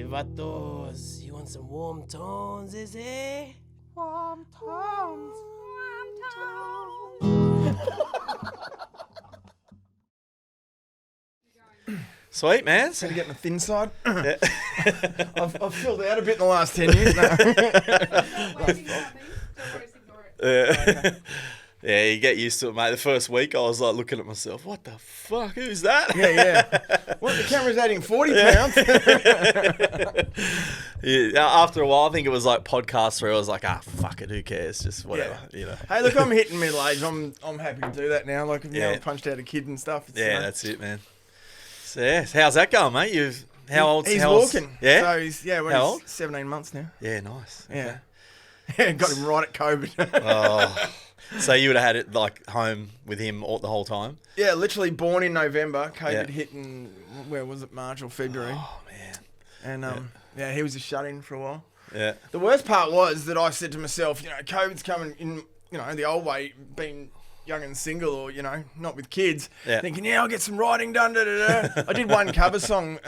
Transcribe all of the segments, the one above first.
vatos, you want some warm tones, is it? Warm tones. Sweet, man. Gonna get my thin side. Yeah. I've filled out a bit in the last 10 years. No. Yeah, you get used to it, mate. The first week, I was like looking at myself, what the fuck? Who's that? Yeah. What, the camera's adding 40 pounds? Yeah, after a while, I think it was like podcast where I was like, fuck it, who cares? Just whatever, you know. Hey, look, I'm hitting middle age. I'm happy to do that now. Like, now I've punched out a kid and stuff. It's, that's it, man. So, yeah, how's that going, mate? How old? He's walking. Yeah? So he's, How old? 17 months now. Yeah, nice. Okay. Yeah. Yeah, got him right at COVID. Oh. So you would have had it like home with him the whole time? Yeah, literally born in November. COVID hit in, where was it, March or February? Oh, man. And he was a shut-in for a while. Yeah. The worst part was that I said to myself, COVID's coming in, the old way, being young and single or, not with kids, thinking, I'll get some writing done, da-da-da. I did one cover song.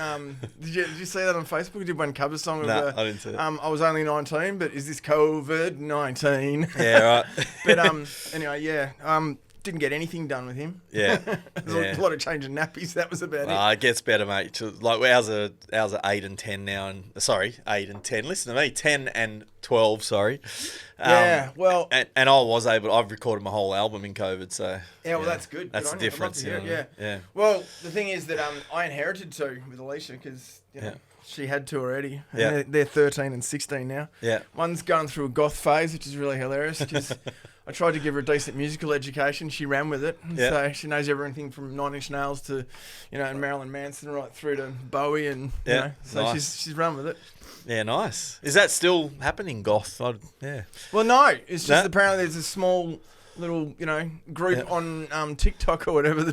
Did you see that on Facebook? I did one cover song. No, I didn't see it. I was only 19, but is this COVID-19? Yeah, right. But anyway, didn't get anything done with him. Yeah. There's a lot of changing nappies. That was about it. It gets better, mate. Like ours are 8 and 10 now, and 8 and 10. Listen to me, 10 and 12. Sorry. Well, and I've recorded my whole album in COVID, so that's good. That's the difference. Yeah. Well, the thing is that I inherited 2 with Alicia because she had 2 already. And they're 13 and 16 now. Yeah. One's going through a goth phase, which is really hilarious because I tried to give her a decent musical education. She ran with it. Yeah. So she knows everything from Nine Inch Nails to, and Marilyn Manson right through to Bowie and, so nice. she's run with it. Yeah, nice. Is that still happening, goth? Yeah. Well, no. It's just apparently there's a small little, group on TikTok or whatever.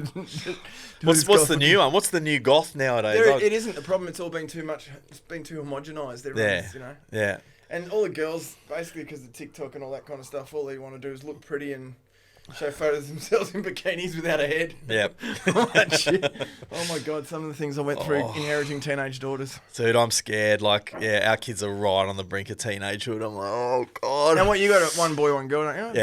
What's the new one? What's the new goth nowadays? It isn't the problem. It's all been too much. It's been too homogenised. Yeah. And all the girls, basically because of TikTok and all that kind of stuff, all they want to do is look pretty and show photos of themselves in bikinis without a head. Yep. All that shit. Oh my God, some of the things I went through inheriting teenage daughters. Dude, I'm scared. Like, our kids are right on the brink of teenagehood. I'm like, oh God. And what, you got one boy, one girl, don't you?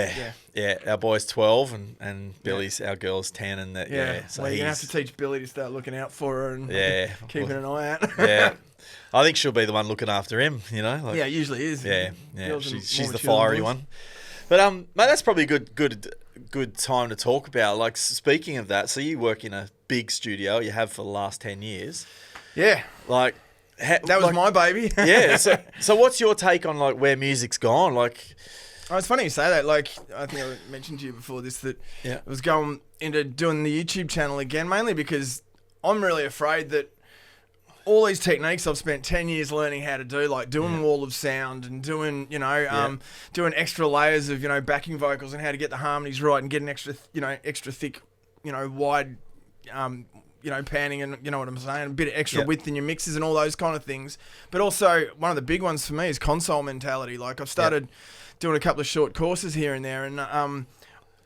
Yeah. Our boy's 12 and Billy's, our girl's 10 and that. So well, you're going to have to teach Billy to start looking out for her and keeping an eye out. Yeah. I think she'll be the one looking after him, Like, it usually is. Yeah. She's the fiery one. But mate, that's probably a good time to talk about. Like, speaking of that, so you work in a big studio, you have for the last 10 years. Yeah. Like, that was my baby. Yeah. So what's your take on like where music's gone? Like, it's funny you say that. Like, I think I mentioned to you before this that I was going into doing the YouTube channel again, mainly because I'm really afraid that all these techniques I've spent 10 years learning how to do, like doing wall of sound and doing, doing extra layers of, backing vocals and how to get the harmonies right and getting extra thick, wide, panning and, you know what I'm saying, a bit of extra width in your mixes and all those kind of things. But also, one of the big ones for me is console mentality. Like, I've started doing a couple of short courses here and there, and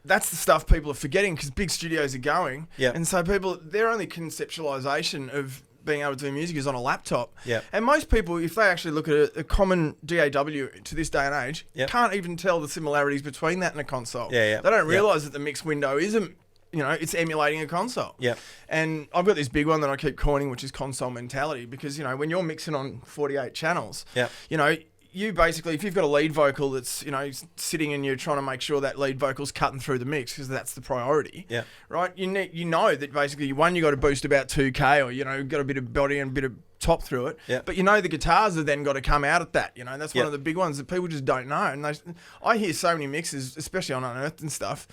that's the stuff people are forgetting because big studios are going. Yeah. And so their only conceptualization of being able to do music is on a laptop. Yeah. And most people, if they actually look at a common DAW to this day and age, can't even tell the similarities between that and a console. They don't realise that the mix window isn't, it's emulating a console. Yeah. And I've got this big one that I keep coining, which is console mentality, because, when you're mixing on 48 channels, you basically, if you've got a lead vocal that's, sitting and you're trying to make sure that lead vocal's cutting through the mix because that's the priority, right? You know that basically, you got to boost about 2K or, got a bit of body and a bit of top through it. Yep. But the guitars have then got to come out at that. That's one of the big ones that people just don't know. And I hear so many mixes, especially on Unearthed and stuff,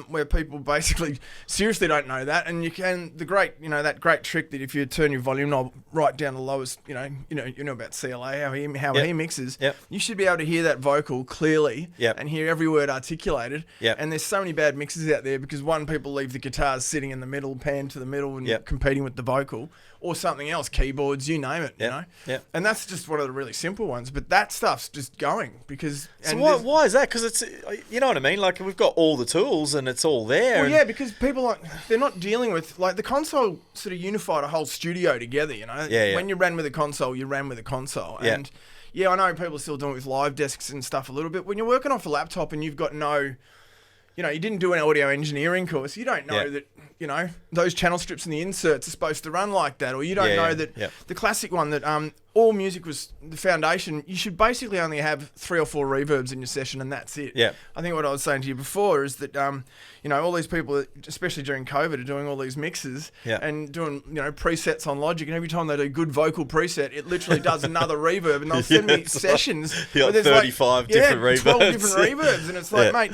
where people basically seriously don't know that. And the great, that great trick that if you turn your volume knob right down the lowest, you know about CLA, how he mixes, you should be able to hear that vocal clearly and hear every word articulated. And there's so many bad mixes out there because people leave the guitars sitting in the middle, pan to the middle and competing with the vocal, or something else, keyboard boards, you name it, you know? Yeah. And that's just one of the really simple ones. But that stuff's just going because... So why is that? Because it's, you know what I mean? Like, we've got all the tools and it's all there. Well, yeah, because people, they're not dealing with... Like, the console sort of unified a whole studio together, you know? Yeah. When you ran with a console, you ran with a console. Yeah. And, yeah, I know people are still doing it with live desks and stuff a little bit. When you're working off a laptop and you've got no... You know, you didn't do an audio engineering course. You don't know that, you know, those channel strips and the inserts are supposed to run like that. Or you don't know that the classic one that all music was the foundation. You should basically only have 3 or 4 reverbs in your session and that's it. Yeah. I think what I was saying to you before is that, you know, all these people, especially during COVID, are doing all these mixes and doing, you know, presets on Logic. And every time they do a good vocal preset, it literally does another reverb. And they'll send me sessions where there's 35 different reverbs. 12 different reverbs. And it's like, mate...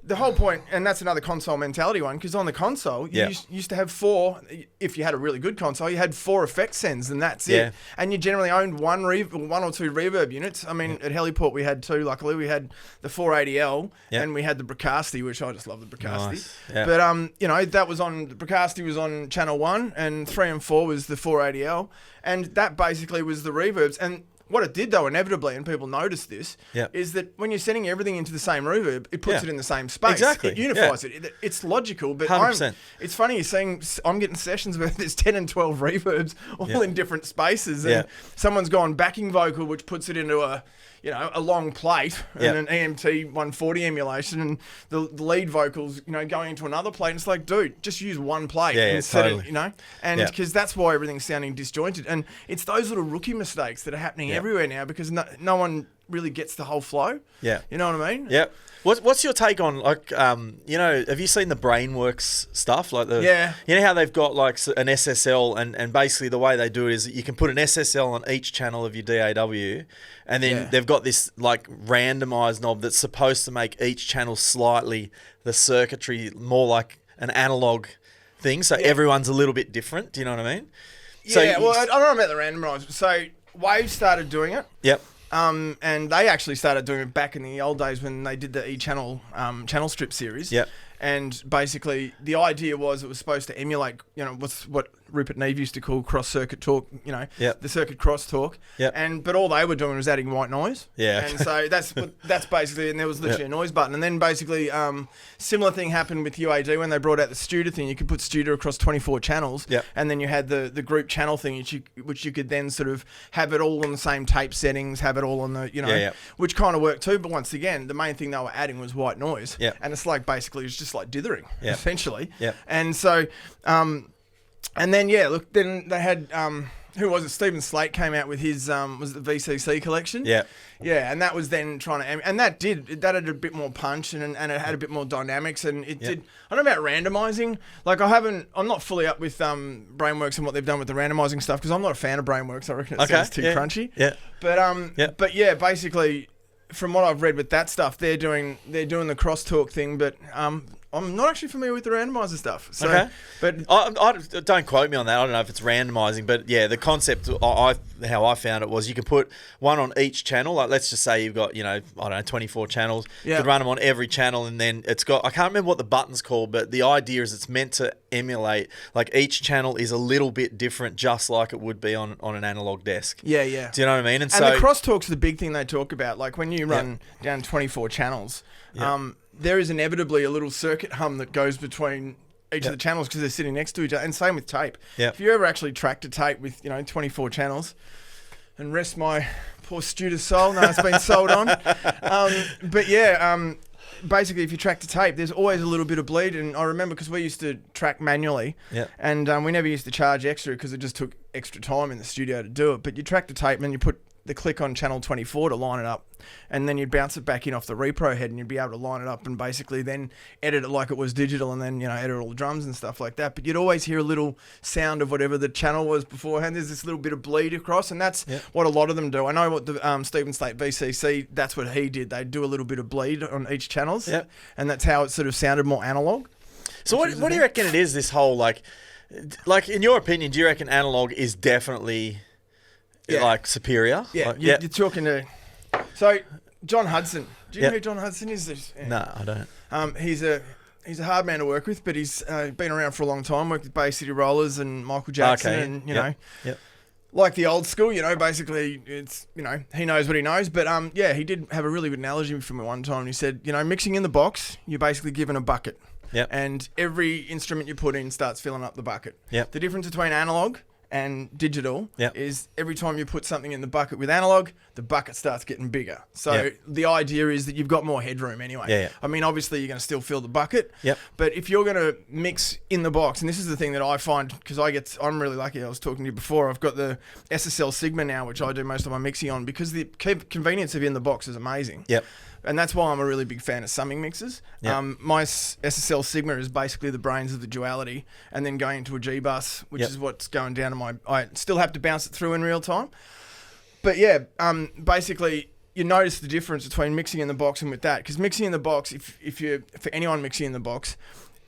The whole point, and that's another console mentality one, because on the console, you used to have 4, if you had a really good console, you had 4 effect sends, and that's it. And you generally owned 1 or 2 reverb units. I mean, at Heliport we had 2, luckily. We had the 480L, and we had the Bricasti, which I just love the Bricasti. Nice. Yeah. But, you know, that was on, the Bricasti was on channel 1, and 3 and 4 was the 480L, and that basically was the reverbs. And what it did, though, inevitably, and people noticed this, is that when you're sending everything into the same reverb, it puts it in the same space. Exactly. It unifies it. It's logical, but 100%. It's funny you're saying I'm getting sessions where there's 10 and 12 reverbs all in different spaces, and someone's gone backing vocal, which puts it into a long plate and an EMT 140 emulation, and the lead vocals, you know, going into another plate. And it's like, dude, just use one plate instead of, you know, and because that's why everything's sounding disjointed. And it's those little rookie mistakes that are happening everywhere now because no one really gets the whole flow. Yeah. You know what I mean? Yeah. What's your take on, like, you know, have you seen the Brainworks stuff? Like you know how they've got like an SSL and basically the way they do it is you can put an SSL on each channel of your DAW and then they've got this like randomized knob that's supposed to make each channel slightly the circuitry more like an analog thing. So everyone's a little bit different. Do you know what I mean? Yeah, well, I don't know about the randomizer. So Wave started doing it. Yep. And they actually started doing it back in the old days when they did the E-channel channel strip series. Yep. And basically, the idea was it was supposed to emulate, you know, what Rupert Neve used to call cross-circuit talk, you know, the circuit crosstalk. But all they were doing was adding white noise. Yeah. And so that's basically, and there was literally a noise button. And then basically, similar thing happened with UAD when they brought out the Studer thing. You could put Studer across 24 channels. And then you had the group channel thing, which you could then sort of have it all on the same tape settings, have it all on the, you know, which kind of worked too. But once again, the main thing they were adding was white noise. And it's like basically it's just like dithering, essentially. And so, and then then they had who was it? Stephen Slate came out with his was the VCC collection. And that was then trying to, and that had a bit more punch and it had a bit more dynamics and it did. I don't know about randomizing. Like I'm not fully up with Brainworks and what they've done with the randomizing stuff because I'm not a fan of Brainworks. I reckon it sounds too crunchy. But yeah, basically. From what I've read with that stuff, they're doing the crosstalk thing, but I'm not actually familiar with the randomizer stuff. So, but I don't quote me on that. I don't know if it's randomizing, but yeah, the concept how I found it was you can put one on each channel. Like let's just say you've got 24 channels. You could run them on every channel, and then it's got I can't remember what the button's called, but the idea is it's meant to emulate like each channel is a little bit different, just like it would be on an analog desk. Do you know what I mean? And the crosstalk's the big thing they talk about. Like when you run down 24 channels, there is inevitably a little circuit hum that goes between each of the channels because they're sitting next to each other. And same with tape. If you ever actually tracked a tape with 24 channels, and rest my poor Studer soul, no, it's been sold on. Basically, if you track the tape, there's always a little bit of bleed. And I remember because we used to track manually, and we never used to charge extra because it just took extra time in the studio to do it. But you track the tape and then you put the click on channel 24 to line it up, and then you'd bounce it back in off the repro head and you'd be able to line it up and basically then edit it like it was digital and then edit all the drums and stuff like that. But you'd always hear a little sound of whatever the channel was beforehand. There's this little bit of bleed across, and that's what a lot of them do. I know what the Stephen Slate VCC, that's what he did. They'd do a little bit of bleed on each channels, and that's how it sort of sounded more analog. So what do you reckon it is, this whole like in your opinion, do you reckon analog is definitely like superior? You're talking to... So, John Hudson. Do you know who John Hudson is? No, I don't. He's a hard man to work with, but he's been around for a long time, worked with Bay City Rollers and Michael Jackson and, you know. like the old school, basically it's, he knows what he knows. But he did have a really good analogy for me one time. He said, mixing in the box, you're basically given a bucket. Yep. And every instrument you put in starts filling up the bucket. Yep. The difference between analog and digital Yep. is every time you put something in the bucket with analog, the bucket starts getting bigger. So Yep. the idea is that you've got more headroom anyway. Yeah. I mean, obviously you're going to still fill the bucket. Yep. But if you're going to mix in the box, and this is the thing that I find, because I'm really lucky. I was talking to you before. I've got the SSL Sigma now, which I do most of my mixing on, because the convenience of in the box is amazing. Yep. And that's why I'm a really big fan of summing mixers. Yep. My SSL Sigma is basically the brains of the duality, and then going into a G bus, which Yep. is what's going down to my. I still have to bounce it through in real time, but basically you notice the difference between mixing in the box and with that. Because mixing in the box, if you for anyone mixing in the box,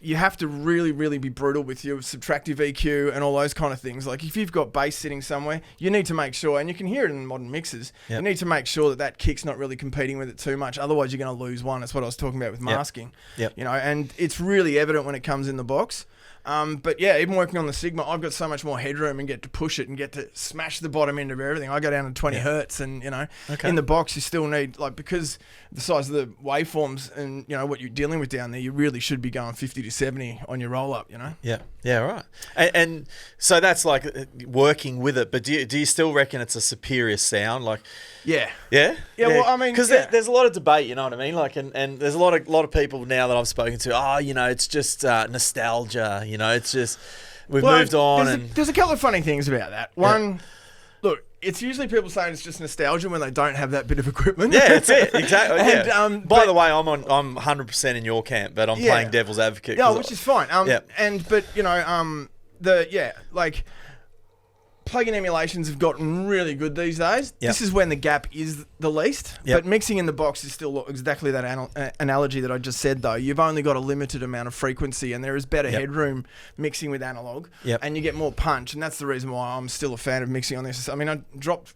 you have to really, really be brutal with your subtractive EQ and all those kind of things. Like if you've got bass sitting somewhere, you need to make sure, and you can hear it in modern mixes, Yep. you need to make sure that kick's not really competing with it too much. Otherwise, you're going to lose one. That's what I was talking about with masking. Yep. And it's really evident when it comes in the box. But even working on the Sigma, I've got so much more headroom and get to push it and get to smash the bottom end of everything. I go down to 20 hertz, and Okay. in the box you still need, because the size of the waveforms and what you're dealing with down there, you really should be going 50 to 70 on your roll up. Yeah, right. And so that's like working with it. But do you still reckon it's a superior sound? Like, Yeah. yeah. Well, I mean, because there's a lot of debate. You know what I mean? Like, and there's a lot of people now that I've spoken to. It's just nostalgia. It's just we've moved on. There's a couple of funny things about that. One, look, it's usually people saying it's just nostalgia when they don't have that bit of equipment. Yeah, that's it. Exactly. And, By the way, I'm 100% in your camp, but I'm playing devil's advocate. Yeah, which is fine. Like plugin emulations have gotten really good these days. Yep. This is when the gap is the least. Yep. But mixing in the box is still exactly that analogy that I just said, though. You've only got a limited amount of frequency, and there is better headroom mixing with analog, and you get more punch. And that's the reason why I'm still a fan of mixing on this. I mean, I dropped,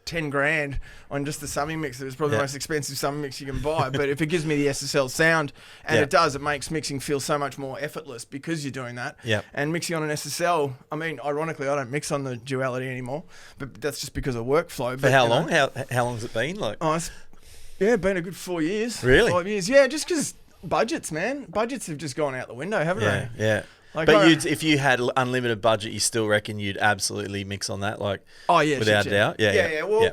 10 grand on just the summing mixer. It's probably the most expensive summing mix you can buy. But if it gives me the SSL sound, and it does, it makes mixing feel so much more effortless because you're doing that. Yep. And mixing on an SSL, I mean, ironically, I don't mix on the duality anymore, but that's just because of workflow. For how long? How long's it been? Like, been a good 4 years. Really? 5 years. Yeah, just because budgets, man. Budgets have just gone out the window, haven't they? Yeah. Like, but if you had unlimited budget, you still reckon you'd absolutely mix on that? Like, without doubt? Yeah. Well,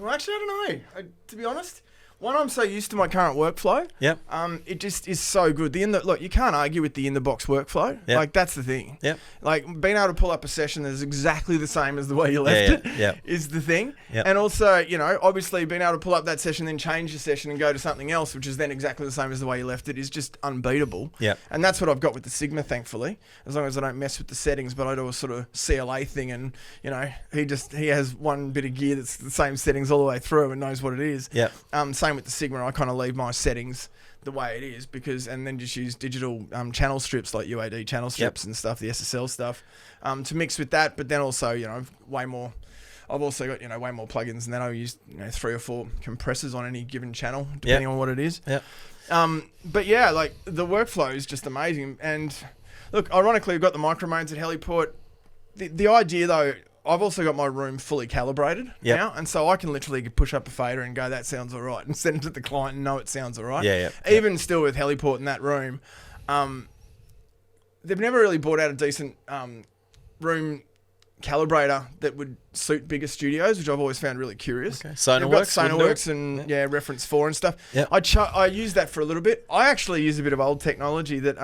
actually, I don't know. To be honest, one, I'm so used to my current workflow. Yep. It just is so good. Look, you can't argue with the in-the-box workflow. Yep. Like, that's the thing. Yep. Like, being able to pull up a session that's exactly the same as the way you left it is the thing. Yep. And also, obviously being able to pull up that session, then change your session and go to something else, which is then exactly the same as the way you left it, is just unbeatable. Yep. And that's what I've got with the Sigma, thankfully, as long as I don't mess with the settings. But I do a sort of CLA thing, and, he has one bit of gear that's the same settings all the way through and knows what it is. Yep. Same with the Sigma. I kind of leave my settings the way it is and then just use digital channel strips like UAD channel strips and stuff, the SSL stuff, to mix with that. But then also, way more. I've also got way more plugins, and then I'll use 3 or 4 compressors on any given channel depending on what it is. Yeah. But yeah, like the workflow is just amazing. And look, ironically, I've got the micromodes at Heliport. The idea though, I've also got my room fully calibrated now, and so I can literally push up a fader and go, that sounds all right, and send it to the client and know it sounds all right. Even still with Heliport in that room, they've never really brought out a decent room calibrator that would suit bigger studios, which I've always found really curious. Okay. Sonarworks and Reference 4 and stuff. Yep. I use that for a little bit. I actually use a bit of old technology that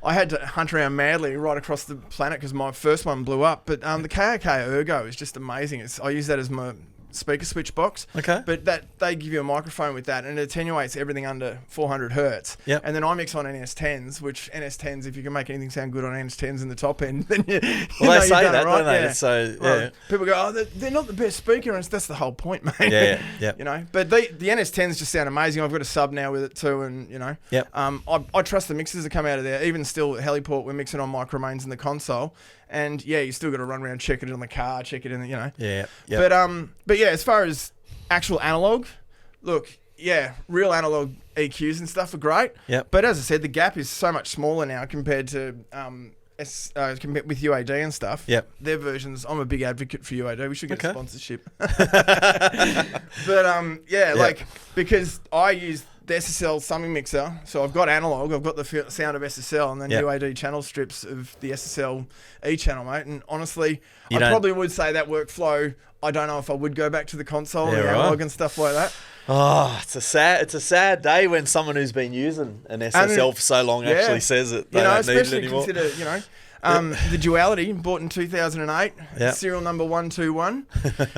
I had to hunt around madly right across the planet because my first one blew up. But the KOK Ergo is just amazing. I use that as my speaker switch box. Okay. But they give you a microphone with that, and it attenuates everything under 400 hertz. Yep. And then I mix on NS10s, which NS10s, if you can make anything sound good on NS10s in the top end, then they say that, don't they? Yeah. So well, people go, they're not the best speaker, and that's the whole point, mate. Yeah. But the NS10s just sound amazing. I've got a sub now with it too, and I trust the mixers that come out of there. Even still, at Heliport, we're mixing on micromains in the console. And you still got to run around, check it in the car, check it in the, Yeah. But yeah, as far as actual analog, look, real analog EQs and stuff are great. Yep. But as I said, the gap is so much smaller now compared to with UAD and stuff. Yep. Their versions. I'm a big advocate for UAD. We should get a sponsorship. But because I use the SSL summing mixer, so I've got analog, I've got the sound of SSL, and then UAD channel strips of the SSL E channel, mate. And honestly, I probably would say that workflow. I don't know if I would go back to the console and the analog and stuff like that. Oh, it's a sad day when someone who's been using an SSL for so long actually says it. They don't need it anymore. Consider, the Duality, bought in 2008, serial number 121,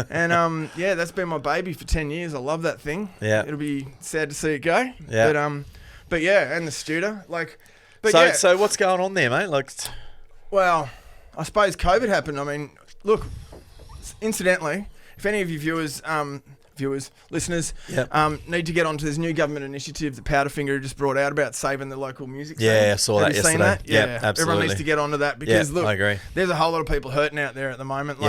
and that's been my baby for 10 years. I love that thing. Yeah, it'll be sad to see it go. Yeah, but and the Studer, So what's going on there, mate? Well, I suppose COVID happened. I mean, look, incidentally, if any of you listeners, need to get onto this new government initiative that Powderfinger just brought out about saving the local music scene. Yeah, I saw that yesterday. Seen that? Yeah, absolutely. Everyone needs to get onto that because, look, I agree. There's a whole lot of people hurting out there at the moment.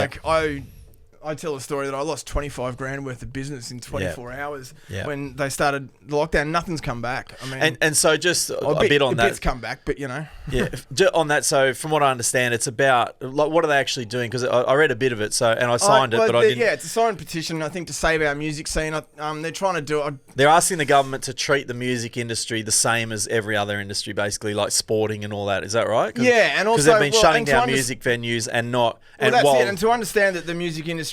I tell a story that I lost 25 grand worth of business in 24 hours when they started the lockdown. Nothing's come back. I mean, and so just a bit on that. A bit's come back, but on that. So from what I understand, it's about what are they actually doing? Because I read a bit of it. So and I signed it, but I didn't. Yeah, it's a signed petition. I think to save our music scene. They're trying to do it. They're asking the government to treat the music industry the same as every other industry, basically like sporting and all that. Is that right? Yeah, and also because they've been shutting down music venues and not. Well, that's it. And to understand that the music industry.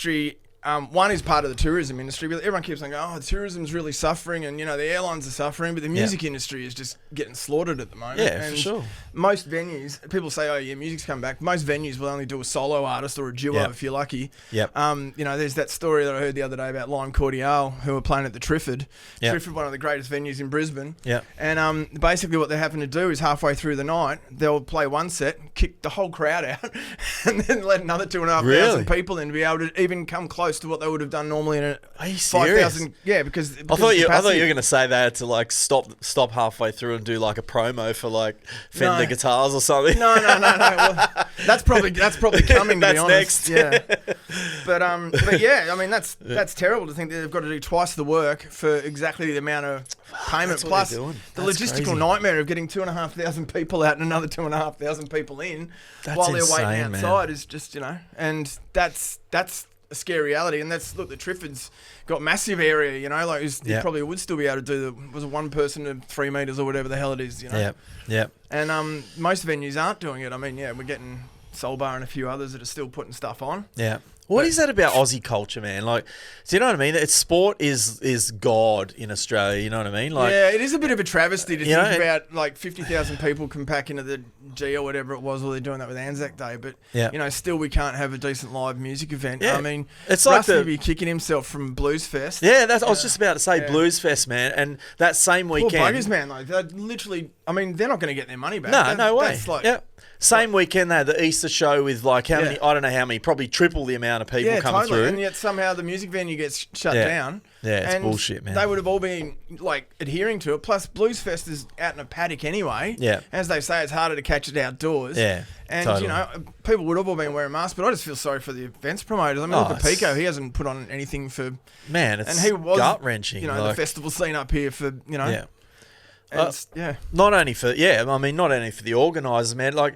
One is part of the tourism industry, but everyone keeps saying, tourism's really suffering and, the airlines are suffering, but the music industry is just getting slaughtered at the moment. Yeah, and for sure. Most venues, people say, music's come back. Most venues will only do a solo artist or a duo if you're lucky. Yep. There's that story that I heard the other day about Lime Cordiale, who were playing at the Trifford. Yep. Trifford, one of the greatest venues in Brisbane. Yeah. And basically what they're having to do is halfway through the night, they'll play one set, kick the whole crowd out, and then let another 2,500 people in to be able to even come close to what they would have done normally in a 5,000. Yeah, because I thought you were going to say they had to stop halfway through and do a promo for Fender guitars or something. No. Well, that's probably coming. To be honest, next. Yeah. But yeah, I mean that's terrible to think that they've got to do twice the work for exactly the amount of payment plus the logistical nightmare of getting 2,500 people out and another 2,500 people in while they're waiting outside is just and that's a scary reality. And the Trifford's got massive area, you probably would still be able to do was a 1 person to 3 meters or whatever the hell it is, Yeah. And most venues aren't doing it. I mean, we're getting Soul Bar and a few others that are still putting stuff on. Yeah. What is that about Aussie culture, man? Do you know what I mean? It's sport is God in Australia. You know what I mean? It is a bit of a travesty to think about 50,000 people can pack into the G or whatever it was while they're doing that with Anzac Day. But still we can't have a decent live music event. Yeah. I mean, it's Rusty would be kicking himself from Blues Fest. Yeah, I was just about to say Blues Fest, man. And that same weekend, poor buggers, man. They're literally. I mean, they're not going to get their money back. No way. Same weekend they had the Easter show with how many, I don't know how many, probably triple the amount of people coming through. And yet somehow the music venue gets shut down. Yeah, it's bullshit, man. They would have all been adhering to it. Plus Blues Fest is out in a paddock anyway. Yeah. As they say, it's harder to catch it outdoors. Yeah. And people would have all been wearing masks, but I just feel sorry for the events promoters. I mean, look at Pico, he hasn't put on anything for it's he was gut-wrenching. The festival scene up here for not only for the organisers, man. I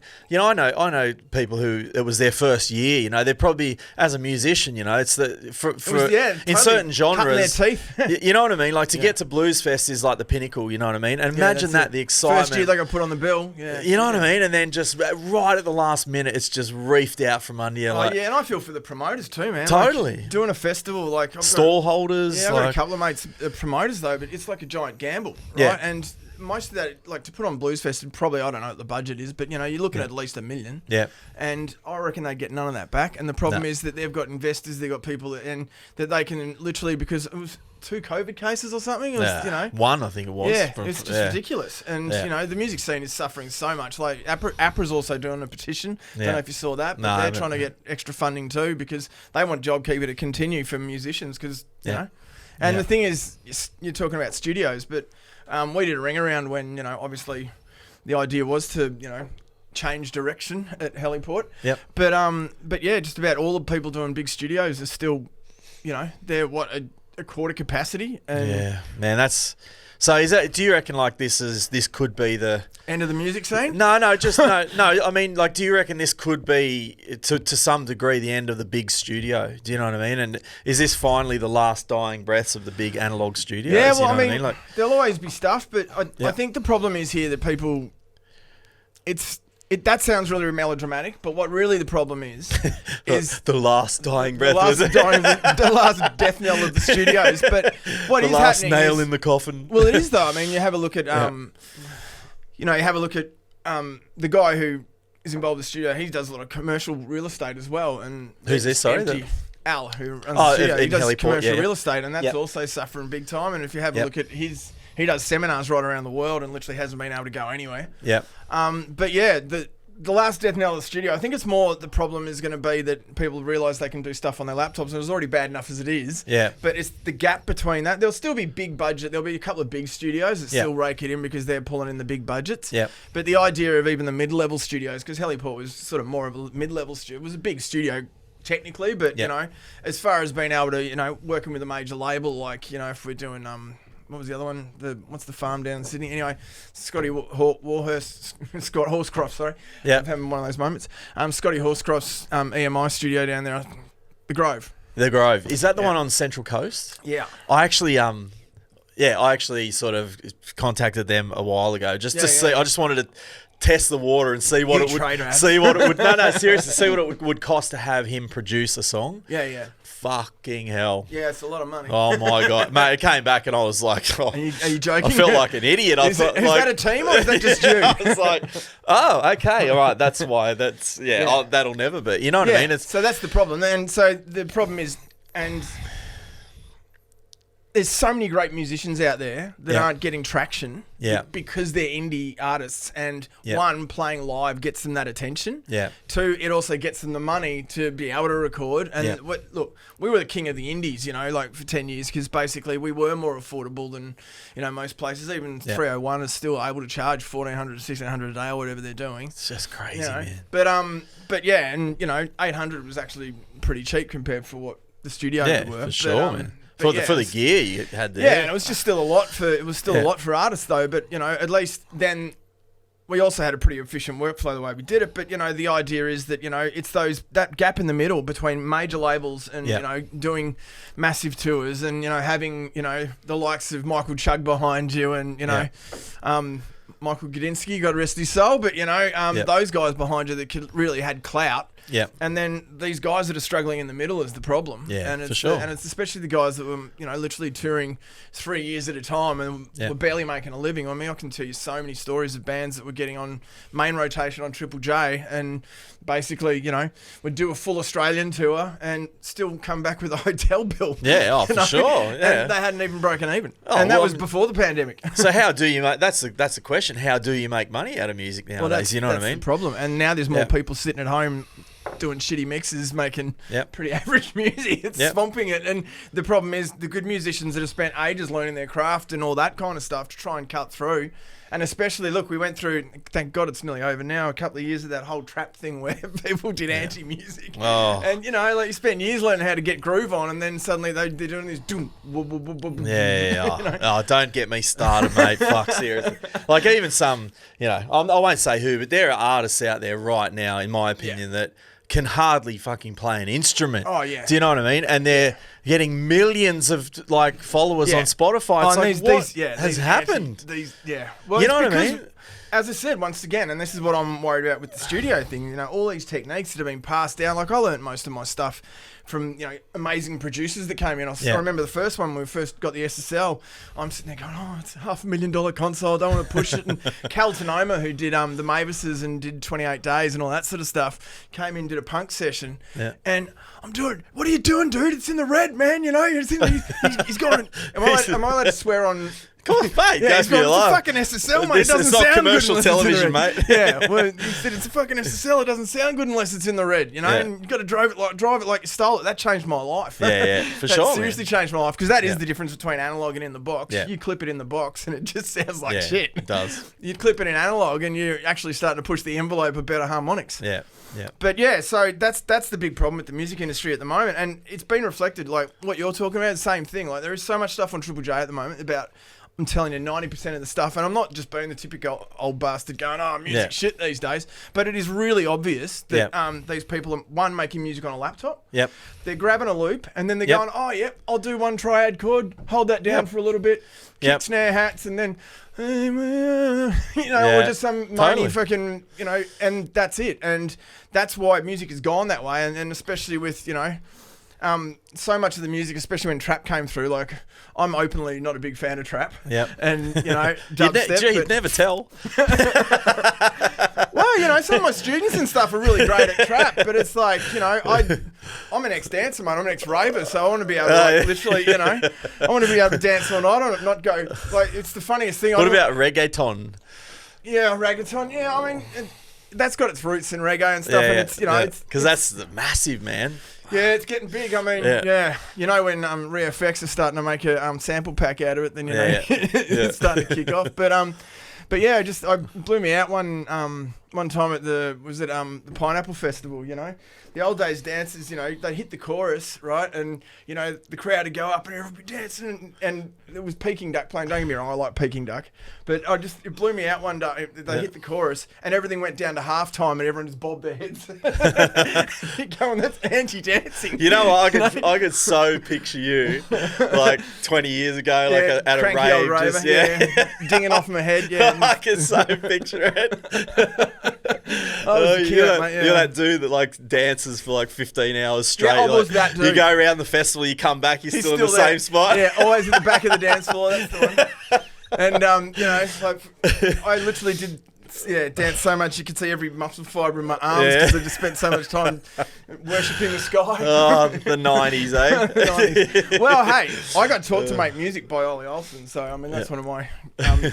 know people who it was their first year. They're probably as a musician. It's in certain genres. Their teeth. You know what I mean? To get to Blues Fest is the pinnacle. You know what I mean? And imagine the excitement. First year they got put on the bill. Yeah. You know what I mean? And then just right at the last minute, it's just reefed out from under you. And I feel for the promoters too, man. Totally. Doing a festival stall holders. Yeah, I've got a couple of mates promoters though, but it's like a giant gamble, right? Yeah. And most of that, to put on Blues Fest, probably, I don't know what the budget is, but, you're looking at least $1 million. Yeah. And I reckon they get none of that back. And the problem is that they've got investors, they've got people, and that they can literally, because it was 2 COVID cases or something. It was, one, I think it was. Yeah, it's just ridiculous. And, the music scene is suffering so much. APRA's also doing a petition. Don't know if you saw that, but they're trying to get extra funding too, because they want JobKeeper to continue for musicians, because, And the thing is, you're talking about studios, but we did a ring around when, obviously the idea was to, change direction at Heliport. Yep. But yeah, just about all the people doing big studios are still, they're a quarter capacity. And man, that's So do you reckon like this could be the end of the music scene? No. I mean, like, do you reckon this could be to some degree the end of the big studio? Do you know what I mean? And is this finally the last dying breaths of the big analog studios? Yeah, well, you know I mean, what I mean? Like, there'll always be stuff, but I think the problem is here that people, that sounds really melodramatic, but what really the problem is the last dying breath, the last death knell of the studios. But what is happening? The last nail in the coffin. Well, it is though. I mean, you have a look at the guy who is involved with the studio. He does a lot of commercial real estate as well. And who's this? Sorry, Al, who runs the studio. He does Heliport, commercial real estate, and that's also suffering big time. And if you have a look at his. He does seminars right around the world and literally hasn't been able to go anywhere. Yeah. But yeah, the last death knell of the studio, I think it's more the problem is going to be that people realise they can do stuff on their laptops, and it's already bad enough as it is. Yeah. But it's the gap between that. There'll still be big budget. There'll be a couple of big studios that still rake it in because they're pulling in the big budgets. Yeah. But the idea of even the mid-level studios, because Heliport was sort of more of a mid-level studio, it was a big studio technically, but, you know, as far as being able to, you know, working with a major label, like, you know, if we're doing... what was the other one? What's the farm down in Sydney? Anyway, Scott Horsecroft, sorry. Yeah. I'm having one of those moments. Scotty Horsecroft's EMI studio down there, the Grove. The Grove. Is that the one on Central Coast? Yeah. I actually sort of contacted them a while ago just to see. I just wanted to test the water and see what it would. No, seriously, see what it would cost to have him produce a song. Yeah. Fucking hell. Yeah, it's a lot of money. Oh my God. Mate, it came back and I was like, are you joking? I felt like an idiot. Is that a team or is that just you? I was like, oh, okay. All right. That's why. That'll never be. You know what I mean? So that's the problem. And so the problem is, and there's so many great musicians out there that aren't getting traction because they're indie artists. And one, playing live gets them that attention. Yeah. Two, it also gets them the money to be able to record. And look, we were the king of the indies, you know, like for 10 years, because basically we were more affordable than, you know, most places. Even 301 is still able to charge $1,400 to $1,600 a day or whatever they're doing. It's just crazy, you know? Man. But yeah, and you know, 800 was actually pretty cheap compared for what the studios were. Yeah, for sure, man. For the gear you had there. Yeah, and it was just still a lot a lot for artists though, but you know, at least then we also had a pretty efficient workflow the way we did it, but you know, the idea is that, you know, it's that gap in the middle between major labels and you know, doing massive tours and, you know, having, you know, the likes of Michael Chugg behind you and, you know, Michael Gudinski, God rest his soul, but you know, those guys behind you that really had clout. Yeah. And then these guys that are struggling in the middle is the problem. Yeah, and it's for sure. And it's especially the guys that were, you know, literally touring 3 years at a time and were barely making a living. I mean, I can tell you so many stories of bands that were getting on main rotation on Triple J and basically, you know, would do a full Australian tour and still come back with a hotel bill. Yeah, for sure. Yeah. And they hadn't even broken even. And that was before the pandemic. So how do you make, that's the question, how do you make money out of music nowadays? You know what I mean? That's the problem. And now there's more people sitting at home doing shitty mixes, making pretty average music. It's swamping it. And the problem is the good musicians that have spent ages learning their craft and all that kind of stuff to try and cut through. And especially, look, we went through, thank God it's nearly over now, a couple of years of that whole trap thing where people did anti-music. Oh. And, you know, like you spend years learning how to get groove on and then suddenly they're doing this doom. Yeah. You know? Oh, don't get me started, mate. Fuck, seriously. Like even some, you know, I won't say who, but there are artists out there right now, in my opinion, that can hardly fucking play an instrument. Oh, yeah. Do you know what I mean? And they're getting millions of, like, followers on Spotify. It's what has happened? Well, you know what I mean? As I said, once again, and this is what I'm worried about with the studio thing, you know, all these techniques that have been passed down. Like, I learned most of my stuff from, you know, amazing producers that came in. I remember the first one when we first got the SSL. I'm sitting there going, oh, it's a $500,000 console. I don't want to push it. And Cal Tanoma, who did the Mavises and did 28 Days and all that sort of stuff, came in and did a punk session. Yeah. And I'm doing, what are you doing, dude? It's in the red, man. You know, he's going, am I allowed to swear on... Come on, mate. Yeah, it's a fucking SSL, mate. It doesn't sound commercial good television, mate. Yeah, well, he said it's a fucking SSL. It doesn't sound good unless it's in the red, you know. And you've got to drive it like you stole it. That changed my life. Yeah, for sure. That seriously changed my life because that is the difference between analog and in the box. Yeah. You clip it in the box and it just sounds like shit. It does. You clip it in analog and you're actually starting to push the envelope of better harmonics. Yeah. Yeah. But yeah, so that's the big problem with the music industry at the moment, and it's been reflected. Like what you're talking about, the same thing. Like there is so much stuff on Triple J at the moment about I'm telling you, 90% of the stuff, and I'm not just being the typical old bastard going, oh, music shit these days, but it is really obvious that these people are, one, making music on a laptop. Yep. They're grabbing a loop, and then they're going, oh, I'll do one triad chord, hold that down for a little bit, kick snare hats, and then, or just some money fucking, and that's it. And that's why music has gone that way, and especially with, so much of the music, especially when trap came through, like I'm openly not a big fan of trap. Yep. And dubstep. You'd never tell. Well, some of my students and stuff are really great at trap, but it's like, I'm an ex-dancer, mate. I'm an ex-raver, so I want to be able to literally, I want to be able to dance all night on it, not go like it's the funniest thing. What about reggaeton? Yeah, reggaeton. Yeah, I mean, that's got its roots in reggae and stuff, and it's it's because that's massive, man. Yeah, it's getting big. I mean, when ReFX is starting to make a sample pack out of it, then it's starting to kick off. But yeah, I blew me out one time at the Pineapple Festival. The old days dancers, they hit the chorus, right, and the crowd would go up and everybody dancing, and it was Peking Duck playing. Don't get me wrong, I like Peking Duck, but it blew me out one day. They hit the chorus, and everything went down to halftime, and everyone just bobbed their heads. Going, that's anti-dancing. I could so picture you like 20 years ago, at a rave, raver, just dinging off my head. Yeah, I can so picture it. You're that dude that like dances for like 15 hours straight. Yeah, I was that dude. You go around the festival, you come back, he's still in the same spot. Yeah, always at the back of the dance floor. That's the one. And I literally did. Yeah, dance so much you could see every muscle fibre in my arms because I just spent so much time worshipping the sky. Oh, the 90s, eh? 90s. Well, hey, I got taught to make music by Ollie Olsen, so I mean that's one of my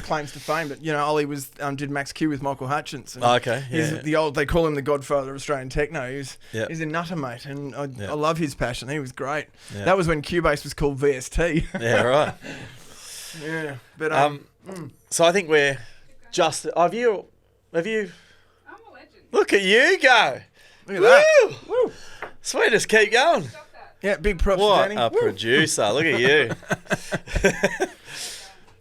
claims to fame. But Ollie did Max Q with Michael Hutchence. And okay, he's they call him the Godfather of Australian techno. He's a nutter, mate, and I love his passion. He was great. Yep. That was when Cubase was called VST. Yeah, right. Yeah, but so I think we're. Just have you? I'm a legend. Look at you go! Look at that! Woo! So we just keep going. Yeah, big props to Danny. What a producer! Look at you.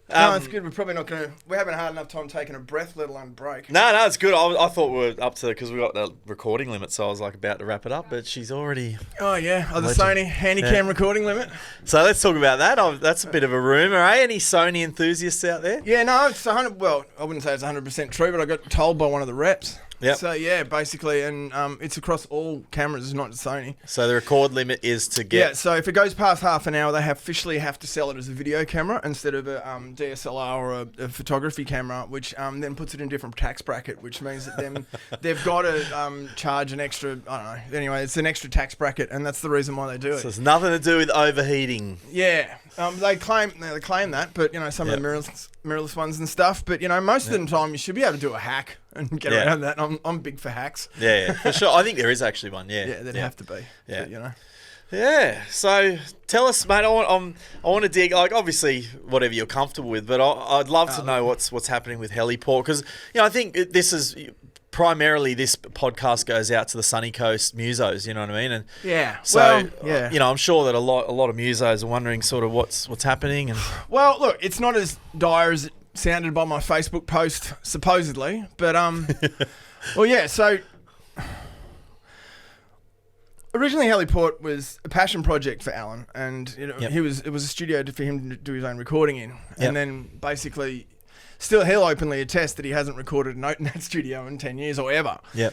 No, it's good. We're probably not going to... We haven't had enough time taking a breath, let alone break. No, it's good. I thought we were up to... Because we got the recording limit, so I was like about to wrap it up, but she's already... Oh, yeah. The Sony Handycam recording limit. So let's talk about that. That's a bit of a rumour, eh? Any Sony enthusiasts out there? Yeah, no, it's 100... Well, I wouldn't say it's 100% true, but I got told by one of the reps. Yeah. So, yeah, basically, and it's across all cameras, it's not just Sony. So the record limit is to get... Yeah, so if it goes past half an hour, they officially have to sell it as a video camera instead of a DSLR or a photography camera, which then puts it in a different tax bracket, which means that then they've got to charge an extra... I don't know. Anyway, it's an extra tax bracket, and that's the reason why they do it. So it's nothing to do with overheating. Yeah. They claim that, but, some of the mirrorless ones and stuff. But, most of the time you should be able to do a hack and get around that. I'm big for hacks. Yeah, for sure. I think there is actually one, yeah. Yeah, there'd have to be. Yeah. But, Yeah, so tell us, mate. I want to dig, like, obviously whatever you're comfortable with, but I'd love to know what's happening with Heliport, because I think this is primarily, this podcast goes out to the sunny coast musos. You know what I mean? And so I'm sure that a lot of musos are wondering sort of what's happening. And well, look, it's not as dire as it sounded by my Facebook post supposedly, but well, yeah. So originally, Heliport was a passion project for Alan, and it was a studio for him to do his own recording in, and then basically, still he'll openly attest that he hasn't recorded a note in that studio in 10 years or ever. Yeah.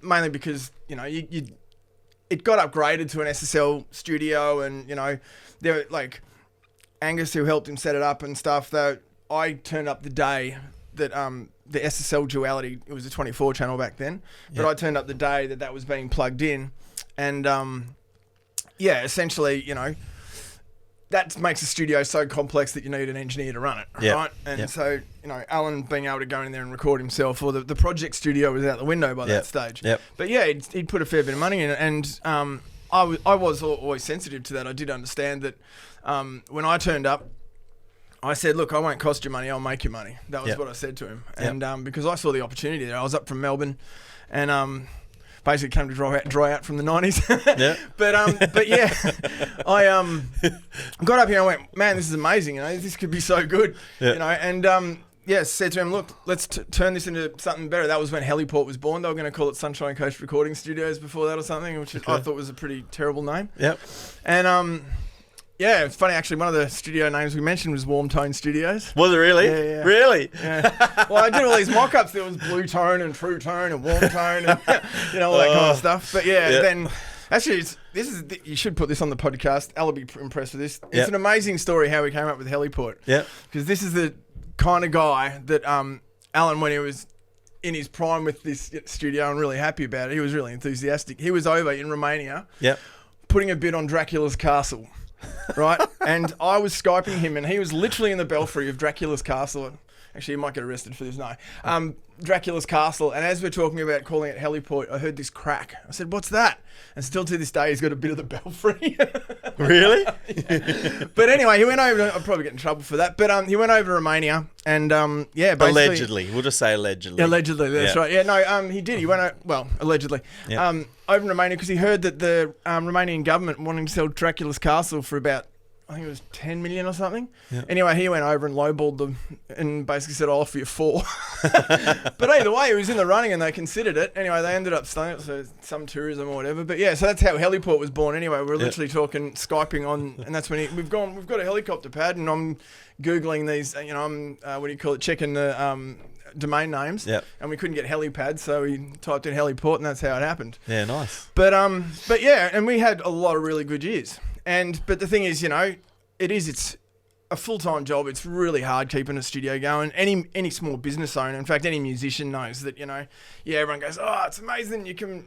Mainly because it got upgraded to an SSL studio, and there were, like, Angus, who helped him set it up and stuff. Though I turned up the day that the SSL duality, it was a 24 channel back then, but I turned up the day that was being plugged in. And, essentially, that makes a studio so complex that you need an engineer to run it, right? And so, Alan being able to go in there and record himself, or the project studio was out the window by that stage. Yep. But, yeah, he'd put a fair bit of money in it, and I was always sensitive to that. I did understand that when I turned up, I said, look, I won't cost you money, I'll make you money. That was what I said to him. And because I saw the opportunity there. I was up from Melbourne, and... basically came to dry out from the 90s. Yeah. But yeah, I got up here and went, man, this is amazing. You know, this could be so good. Yeah. You know, and said to him, look, let's turn this into something better. That was when Heliport was born. They were going to call it Sunshine Coast Recording Studios before that or something, which I thought was a pretty terrible name. Yep. And yeah, it's funny actually. One of the studio names we mentioned was Warm Tone Studios. Was it really? Yeah. Really? Yeah. Well, I did all these mock-ups. There was Blue Tone and True Tone and Warm Tone and all that kind of stuff. But then actually, you should put this on the podcast. Al will be impressed with this. It's an amazing story how we came up with Heliport. Yeah. Because this is the kind of guy that Alan, when he was in his prime with this studio and really happy about it, he was really enthusiastic. He was over in Romania, putting a bid on Dracula's castle. Right, and I was Skyping him, and he was literally in the belfry of Dracula's castle. Actually, he might get arrested for this. No, Dracula's castle. And as we're talking about calling it Heliport, I heard this crack. I said, "What's that?" And still to this day, he's got a bit of the belfry. Really? But anyway, he went over. I'll probably get in trouble for that. But he went over to Romania, and basically, allegedly, we'll just say allegedly. Allegedly, that's right. Yeah, no, he did. He went allegedly. Yeah. Over in Romania because he heard that the Romanian government wanted to sell Dracula's castle for about, I think it was 10 million or something. Yeah. Anyway, he went over and lowballed them and basically said, I'll offer you 4. But either way, he was in the running and they considered it. Anyway, they ended up selling it, so some tourism or whatever. But yeah, so that's how Heliport was born anyway. We're literally talking, Skyping on, and that's when we've got a helicopter pad and I'm Googling these, I'm, checking the domain names. Yep. And we couldn't get helipad, so we typed in Heliport and that's how it happened. Yeah, nice. But yeah, and we had a lot of really good years. But the thing is, it's a full-time job. It's really hard keeping a studio going. Any small business owner, in fact, any musician knows that, everyone goes, oh, it's amazing you can,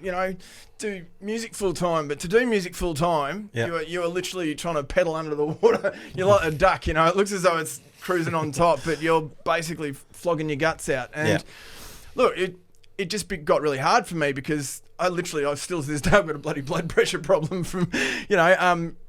do music full-time. But to do music full-time, you are literally trying to pedal under the water. You're like a duck, It looks as though it's cruising on top, but you're basically flogging your guts out. And look, it just got really hard for me because I still to this day, I've got a bloody blood pressure problem from,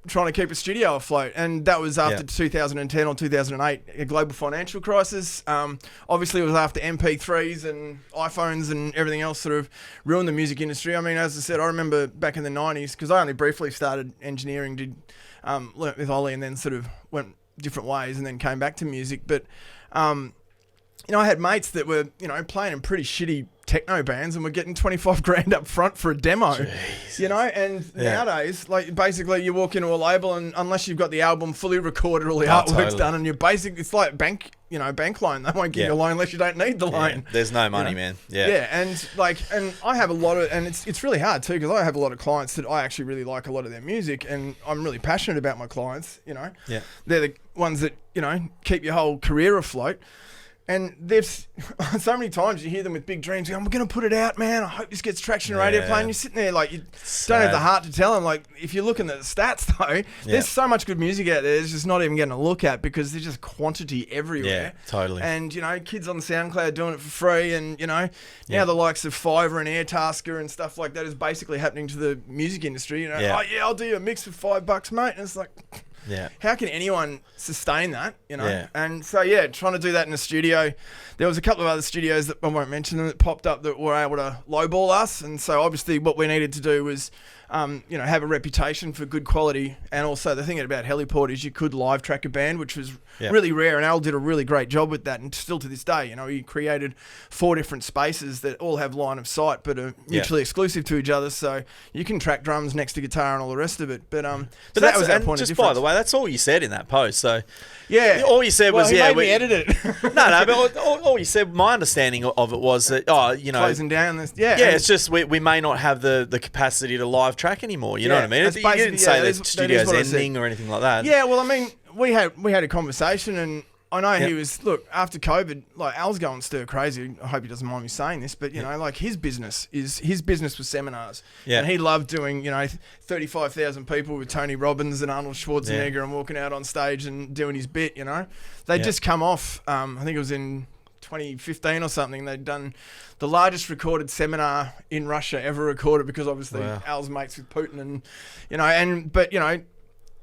trying to keep a studio afloat. And that was after 2010 or 2008, a global financial crisis. Obviously, it was after MP3s and iPhones and everything else sort of ruined the music industry. I mean, as I said, I remember back in the 90s, because I only briefly started engineering, learnt with Ollie and then sort of went different ways and then came back to music. But, I had mates that were, playing in pretty shitty techno bands and we're getting 25 grand up front for a demo. Jesus. And nowadays, like, basically you walk into a label and unless you've got the album fully recorded, all the artwork's done, and it's like bank loan. They won't give you a loan unless you don't need the loan. There's no money, man. Yeah, and I have a lot of, and it's really hard too, because I have a lot of clients that I actually really like a lot of their music, and I'm really passionate about my clients. They're the ones that keep your whole career afloat. And there's so many times you hear them with big dreams going, we're going to put it out, man. I hope this gets traction radio play. And you're sitting there like, you don't have the heart to tell them. Like, if you're looking at the stats, though, there's so much good music out there. It's just not even getting a look at because there's just quantity everywhere. Yeah, totally. And, kids on SoundCloud doing it for free. And, now the likes of Fiverr and Airtasker and stuff like that is basically happening to the music industry. Oh, yeah, I'll do you a mix for $5, mate. And it's like... Yeah. How can anyone sustain that, Yeah. And so, trying to do that in a studio. There was a couple of other studios that I won't mention them that popped up that were able to lowball us. And so, obviously, what we needed to do was, have a reputation for good quality. And also, the thing about Heliport is you could live track a band, which was really rare. And Al did a really great job with that. And still to this day, he created 4 different spaces that all have line of sight, but are mutually exclusive to each other. So you can track drums next to guitar and all the rest of it. But so that was our point of difference. By the way, that's all you said in that post. So all you said was he made me edit it. but all you said. My understanding of it was that closing down this. It's just we may not have the capacity to live track anymore. You know what I mean? You didn't say the studio's ending or anything like that. Yeah, well, I mean, we had a conversation, and I know he was after COVID. Like, Al's going stir crazy. I hope he doesn't mind me saying this, but like his business was seminars, and he loved doing 35,000 people with Tony Robbins and Arnold Schwarzenegger and walking out on stage and doing his bit. They'd just come off. I think it was in 2015 or something. They'd done the largest recorded seminar in Russia ever recorded because obviously Al's mates with Putin and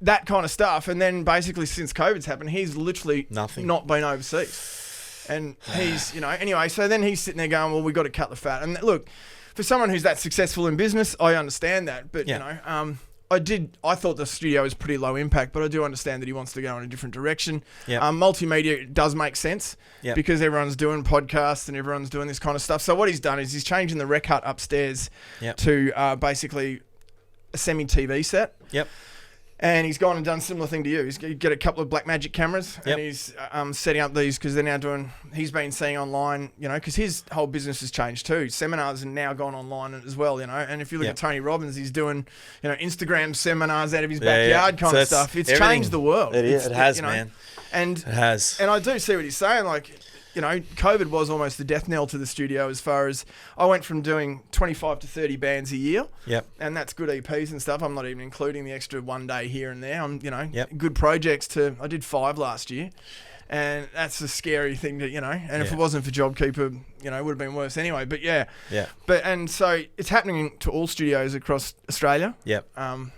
that kind of stuff. And then basically since COVID's happened, he's literally not been overseas. And he's, anyway, so then he's sitting there going, well, we've got to cut the fat. And look, for someone who's that successful in business, I understand that. But, you know, I thought the studio was pretty low impact, but I do understand that he wants to go in a different direction. Yep. Multimedia does make sense because everyone's doing podcasts and everyone's doing this kind of stuff. So what he's done is he's changing the rec hut upstairs to basically a semi-TV set. Yep. And he's gone and done a similar thing to you. He's got a couple of Blackmagic cameras and he's setting up these because they're now doing, he's been seeing online, you know, because his whole business has changed too. Seminars are now gone online as well, you know. And if you look at Tony Robbins, he's doing, you know, Instagram seminars out of his backyard kind of stuff. It's changed the world. It has, you know, man. And it has. And I do see what he's saying. Like, you know, COVID was almost the death knell to the studio as far as I went from doing 25 to 30 bands a year. Yep. And that's good EPs and stuff. I'm not even including the extra one day here and there. I'm, you know, good projects I did 5 last year. And that's a scary thing to, you know, and if it wasn't for JobKeeper, you know, it would have been worse anyway. But and so it's happening to all studios across Australia. Yep.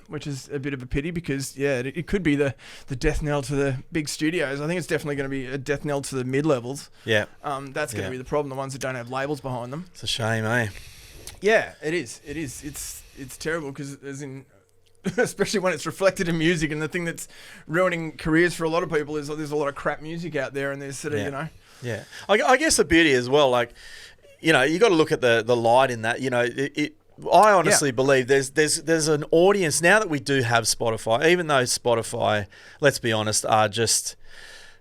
Which is a bit of a pity because, it could be the death knell to the big studios. I think it's definitely going to be a death knell to the mid-levels. Yeah. That's going to be the problem, the ones that don't have labels behind them. It's a shame, eh? Yeah, it is. It's terrible because as in... especially when it's reflected in music, and the thing that's ruining careers for a lot of people is there's a lot of crap music out there, and there's sort of, you know. Yeah. I guess the beauty as well, like, you know, you got to look at the light in that, you know, I honestly believe there's an audience now that we do have Spotify, even though Spotify, let's be honest, are just,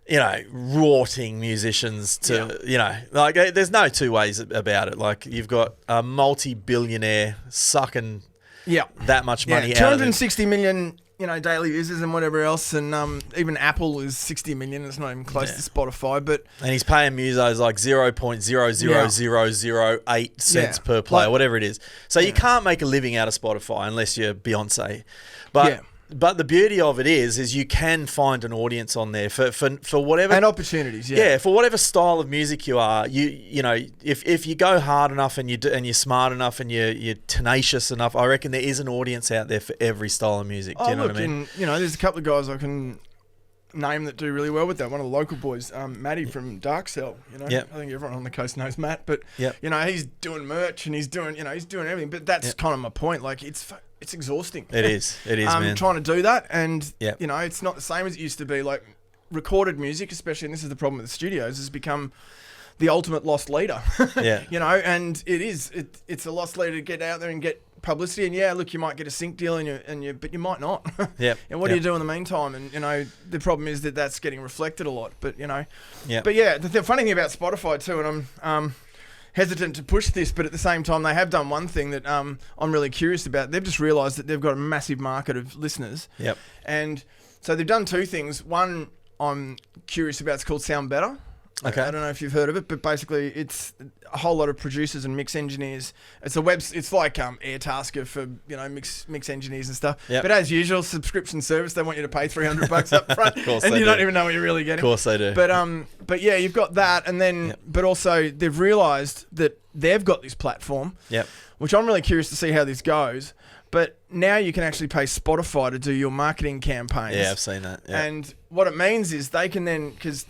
you know, rorting musicians to, you know, like there's no two ways about it. Like you've got a multi-billionaire sucking that much money out 260 million, you know, daily users and whatever else, and even Apple is 60 million. It's not even close to Spotify, but and he's paying musos like 0.00008 cents per play, or whatever it is. So you can't make a living out of Spotify unless you're Beyonce. But the beauty of it is you can find an audience on there for whatever, and opportunities. For whatever style of music you are. You know, if you go hard enough and you're smart enough and you're tenacious enough, I reckon there is an audience out there for every style of music. Do you know what I mean? And, you know, there's a couple of guys I can name that do really well with that. One of the local boys, Matty from Dark Cell. You know, I think everyone on the coast knows Matt, but you know, he's doing merch and he's doing everything. But that's kind of my point. Like it's exhausting. It is, man. Trying to do that, and you know, it's not the same as it used to be. Like recorded music, especially, and this is the problem with the studios, has become the ultimate lost leader. You know, and it's a lost leader to get out there and get publicity. And look, you might get a sync deal, but you might not. And what do you do in the meantime? And you know, the problem is that that's getting reflected a lot. But you know, but the funny thing about Spotify too, and I'm hesitant to push this, but at the same time, they have done one thing that I'm really curious about. They've just realised that they've got a massive market of listeners. And so they've done 2 things. One I'm curious about. It's called Sound Better. Okay. I don't know if you've heard of it, but basically it's a whole lot of producers and mix engineers. It's it's like Airtasker for, you know, mix engineers and stuff. But as usual, subscription service, they want you to pay $300 up front, and you don't even know what you're really getting. Of course they do. But yeah, you've got that, and then but also they've realised that they've got this platform. Which I'm really curious to see how this goes. But now you can actually pay Spotify to do your marketing campaigns. Yeah, I've seen that. And what it means is they can then, because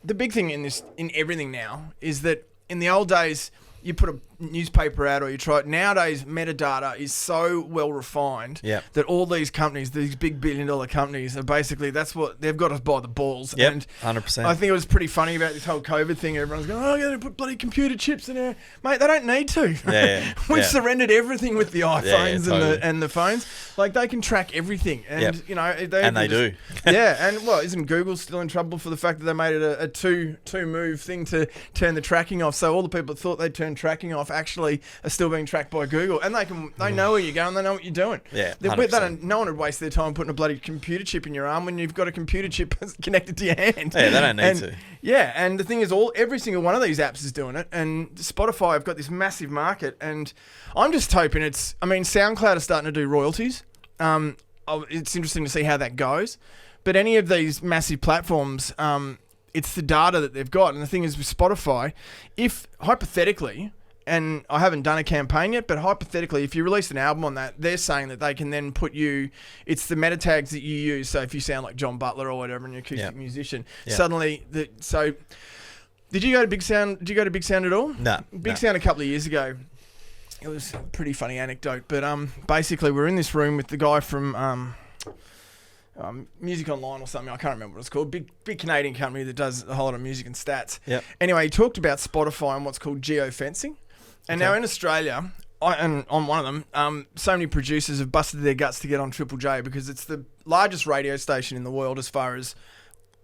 the big thing in everything now is that in the old days, you put a newspaper out or you try it. Nowadays, metadata is so well refined that all these companies, these big billion-dollar companies, are basically, that's what they've got us by the balls. And 100%. I think it was pretty funny about this whole COVID thing. Everyone's going, oh, yeah, they put bloody computer chips in there. Mate, they don't need to. We've surrendered everything with the iPhones and the phones. Like, they can track everything. And, you know, they do. And, well, isn't Google still in trouble for the fact that they made it a two-move thing to turn the tracking off? So all the people that thought they'd turn tracking off actually are still being tracked by Google, and they know where you're going, they know what you're doing. No one would waste their time putting a bloody computer chip in your arm when you've got a computer chip connected to your hand. They don't need to. Yeah, and the thing is, every single one of these apps is doing it, and Spotify have got this massive market, and I'm just hoping SoundCloud are starting to do royalties. It's interesting to see how that goes, but any of these massive platforms, it's the data that they've got, and the thing is with Spotify, if hypothetically, and I haven't done a campaign yet, but hypothetically, if you release an album on that, they're saying that they can then put it's the meta tags that you use. So if you sound like John Butler or whatever, and you're an acoustic musician, suddenly, did you go to Big Sound? Did you go to Big Sound at all? No. Big Sound a couple of years ago. it was a pretty funny anecdote, but basically we're in this room with the guy from Music Online or something. I can't remember what it's called. Big Canadian company that does a whole lot of music and stats. Yep. Anyway, he talked about Spotify and what's called geofencing. And now in Australia, and on one of them, so many producers have busted their guts to get on Triple J because it's the largest radio station in the world as far as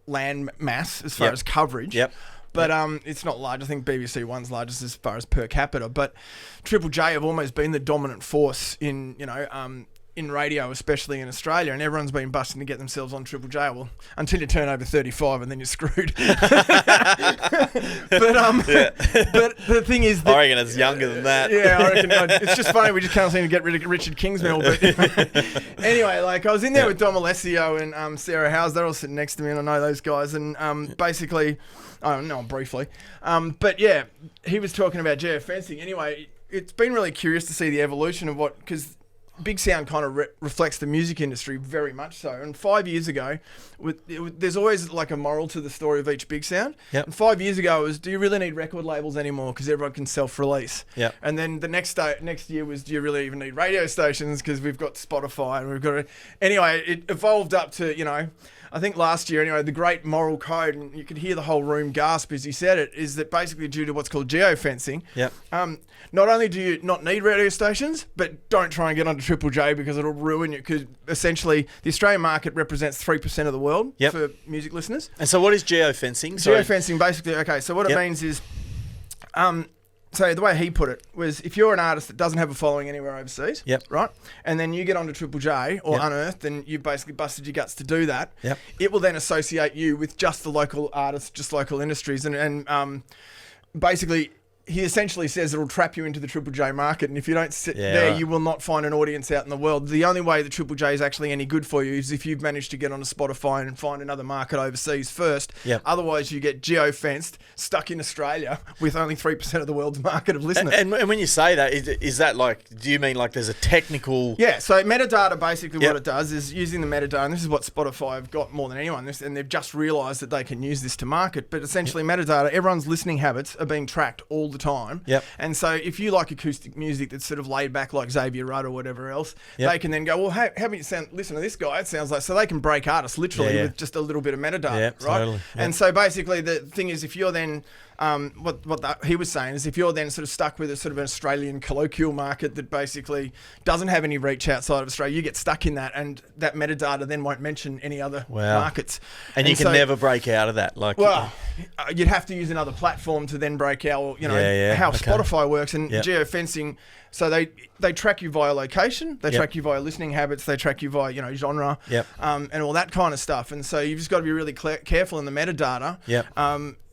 land mass, as far as coverage. Yep. But it's not large. I think BBC One's largest as far as per capita. But Triple J have almost been the dominant force in, in radio, especially in Australia, and everyone's been busting to get themselves on Triple J. Well, until you turn over 35, and then you're screwed. But the thing is, that, I reckon it's younger than that. Yeah, I reckon. It's just funny. We just can't seem to get rid of Richard Kingsmill. But anyway, like I was in there with Dom Alessio and Sarah Howes. They're all sitting next to me, and I know those guys. And basically, I don't know briefly. But yeah, he was talking about geofencing. Anyway, it's been really curious to see the evolution of because Big Sound kind of reflects the music industry very much so. And 5 years ago, there's always like a moral to the story of each Big Sound. Yep. And 5 years ago, it was, do you really need record labels anymore? Because everyone can self-release. Yep. And then the next year was, do you really even need radio stations? Because we've got Spotify and we've got... Anyway, it evolved up to, I think last year, anyway, the great moral code, and you could hear the whole room gasp as he said it, is that basically due to what's called geofencing, not only do you not need radio stations, but don't try and get onto Triple J because it'll ruin you. Because essentially, the Australian market represents 3% of the world for music listeners. And so what is geofencing? Geofencing, basically, okay, so what it means is... So the way he put it was, if you're an artist that doesn't have a following anywhere overseas, right, and then you get onto Triple J or Unearthed, and you've basically busted your guts to do that, it will then associate you with just the local artists, just local industries, and basically... He essentially says it'll trap you into the Triple J market, and if you don't sit there, you will not find an audience out in the world. The only way the Triple J is actually any good for you is if you've managed to get onto Spotify and find another market overseas first. Otherwise, you get geo-fenced, stuck in Australia with only 3% of the world's market of listeners. And when you say that, is that like, do you mean like there's a technical... Yeah, so metadata, basically what it does is using the metadata, and this is what Spotify have got more than anyone, and they've just realised that they can use this to market, but essentially metadata, everyone's listening habits are being tracked all the time. And so if you like acoustic music that's sort of laid back like Xavier Rudd or whatever else, they can then go, well, how about you listen to this guy? It sounds like... So they can break artists literally with just a little bit of metadata, right? Totally. And so basically the thing is, if you're then... he was saying is if you're then sort of stuck with a sort of an Australian colloquial market that basically doesn't have any reach outside of Australia, you get stuck in that, and that metadata then won't mention any other markets. And you can never break out of that. Like, you'd have to use another platform to then break out, how Spotify works and geofencing. So they track you via location, they track you via listening habits, they track you via genre, and all that kind of stuff. And so you've just got to be really careful in the metadata.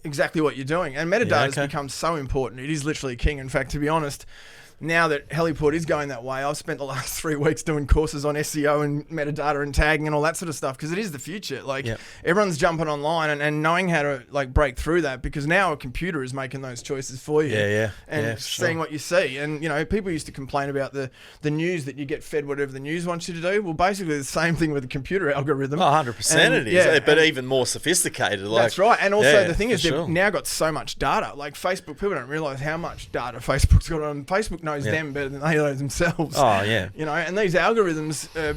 Exactly what you're doing. And metadata has become so important. It is literally king. In fact, to be honest, now that Heliport is going that way, I've spent the last 3 weeks doing courses on SEO and metadata and tagging and all that sort of stuff, because it is the future. Like everyone's jumping online and knowing how to like break through that, because now a computer is making those choices for you. And seeing what you see. And people used to complain about the news, that you get fed whatever the news wants you to do. Well, basically the same thing with the computer algorithm. 100% it is. But even more sophisticated. That's right. And also the thing is, they've now got so much data. Like Facebook, people don't realise how much data Facebook's got on. Facebook knows them better than they know themselves. And these algorithms...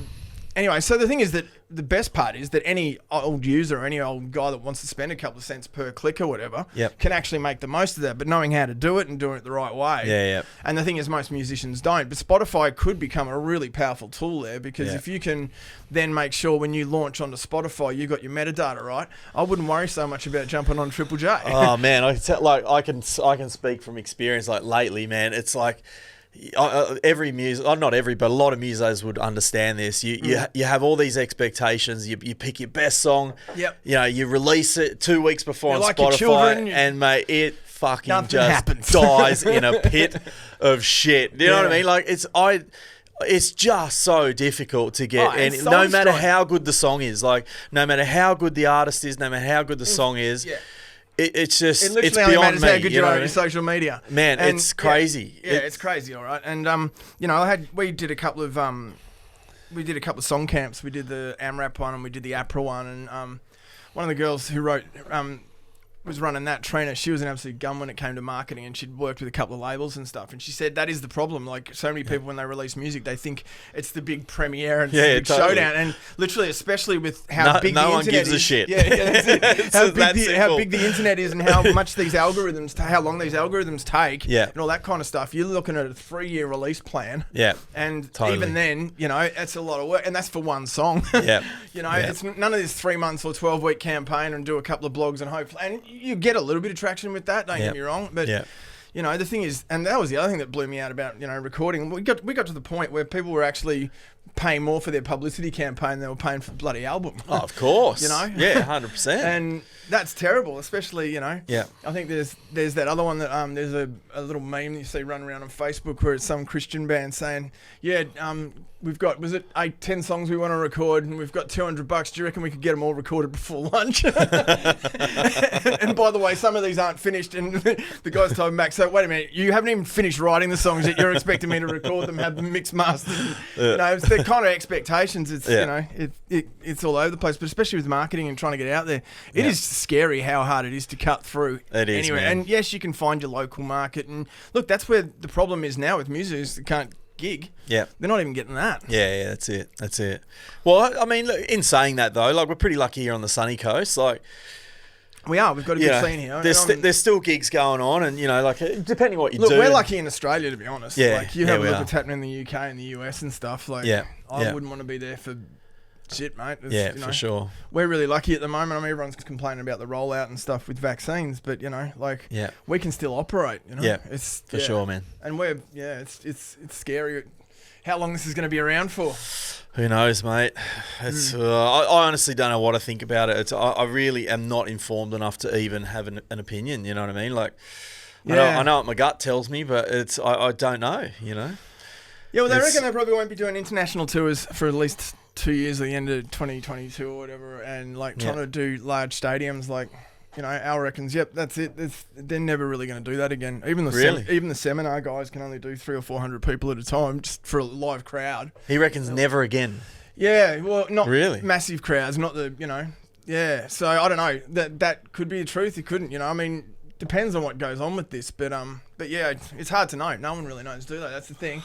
anyway, so the thing is that the best part is that any old user or any old guy that wants to spend a couple of cents per click or whatever can actually make the most of that, but knowing how to do it and doing it the right way. And the thing is, most musicians don't. But Spotify could become a really powerful tool there, because if you can then make sure when you launch onto Spotify, you got your metadata right, I wouldn't worry so much about jumping on Triple J. Oh man, I can speak from experience. Like lately, man, it's like... every not every, but a lot of musos would understand this. You have all these expectations. You pick your best song. You release it 2 weeks before on like Spotify, and mate, it fucking happens. Dies in a pit of shit. Do you know what I mean? Like it's just so difficult to get, and no matter how good the song is, like no matter how good the artist is, no matter how good the song is. It's just, it literally it's only beyond matters me. how good you are on social media. Man, and it's crazy. It's crazy, all right. And we did a couple of song camps. We did the AMRAP one and we did the APRA one. And one of the girls who wrote was running that, Trina, she was an absolute gun when it came to marketing, and she'd worked with a couple of labels and stuff. And she said that is the problem. Like, so many people, when they release music, they think it's the big premiere and it's the big showdown. And literally, especially with how big the internet is. No one gives a shit. Yeah, that's it. How big the internet is and how much these algorithms, how long these algorithms take, and all that kind of stuff. You're looking at a 3-year release plan. Yeah. And even then, you know, it's a lot of work. And that's for one song. Yeah. You know, it's none of this 3 months or 12-week campaign and do a couple of blogs and hope. And you get a little bit of traction with that, don't get me wrong. But, you know, the thing is, and that was the other thing that blew me out about, you know, recording. We got to the point where people were actually paying more for their publicity campaign than they were paying for the bloody album. Oh, of course. You know? Yeah, 100%. And that's terrible, especially, you know. Yeah. I think there's that other one that there's a little meme you see run around on Facebook where it's some Christian band saying, we've got, 10 songs we want to record and we've got $200. Do you reckon we could get them all recorded before lunch? And by the way, some of these aren't finished. And the guys told me back, so wait a minute, you haven't even finished writing the songs yet. You're expecting me to record them, have them mixed, mastered. You know, it's the kind of expectations. It's, you know, it's all over the place, but especially with marketing and trying to get out there, it is scary how hard it is to cut through. It is, anyway. man. And yes, you can find your local market. And look, that's where the problem is now with music is they can't gig. Yeah. They're not even getting that. Yeah, that's it. Well, I mean, look, in saying that though, like, we're pretty lucky here on the sunny coast. Like, we are. We've got a good scene here. There's still gigs going on, and you know, like, depending what you do. Look, we're lucky in Australia, to be honest. Yeah, like, you have a look what's happening in the UK and the US and stuff. Like, I wouldn't want to be there for shit, mate. It's, for sure. We're really lucky at the moment. I mean, everyone's complaining about the rollout and stuff with vaccines, but you know, like, we can still operate. You know, it's for sure, man. And we're it's scary how long this is going to be around for. Who knows, mate? It's I honestly don't know what to think about it. I really am not informed enough to even have an opinion. You know what I mean? Like, I know what my gut tells me, but I don't know. You know? Yeah, well, they reckon they probably won't be doing international tours for at least 2 years at the end of 2022 or whatever, and like trying to do large stadiums, like, you know, Al reckons, that's it. They're never really going to do that again. Even the seminar guys can only do 300 or 400 people at a time just for a live crowd. He reckons never again. Yeah, well, not really massive crowds, not the, you know, so I don't know. That could be the truth. It couldn't, you know. I mean, depends on what goes on with this, but yeah, it's hard to know. No one really knows, do they? That's the thing.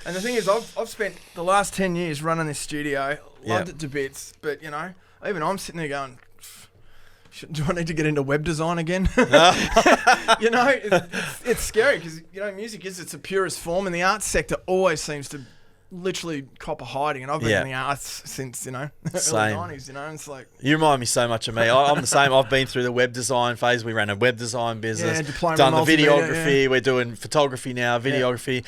And the thing is, I've spent the last 10 years running this studio, loved it to bits, but, you know, even I'm sitting there going, do I need to get into web design again? You know, it's scary because, you know, music is its purest form, and the arts sector always seems to literally cop a hiding. And I've been in the arts since, you know, early 90s, you know, and it's like... You remind me so much of me. I'm the same. I've been through the web design phase. We ran a web design business, done the videography. We're doing photography now, videography.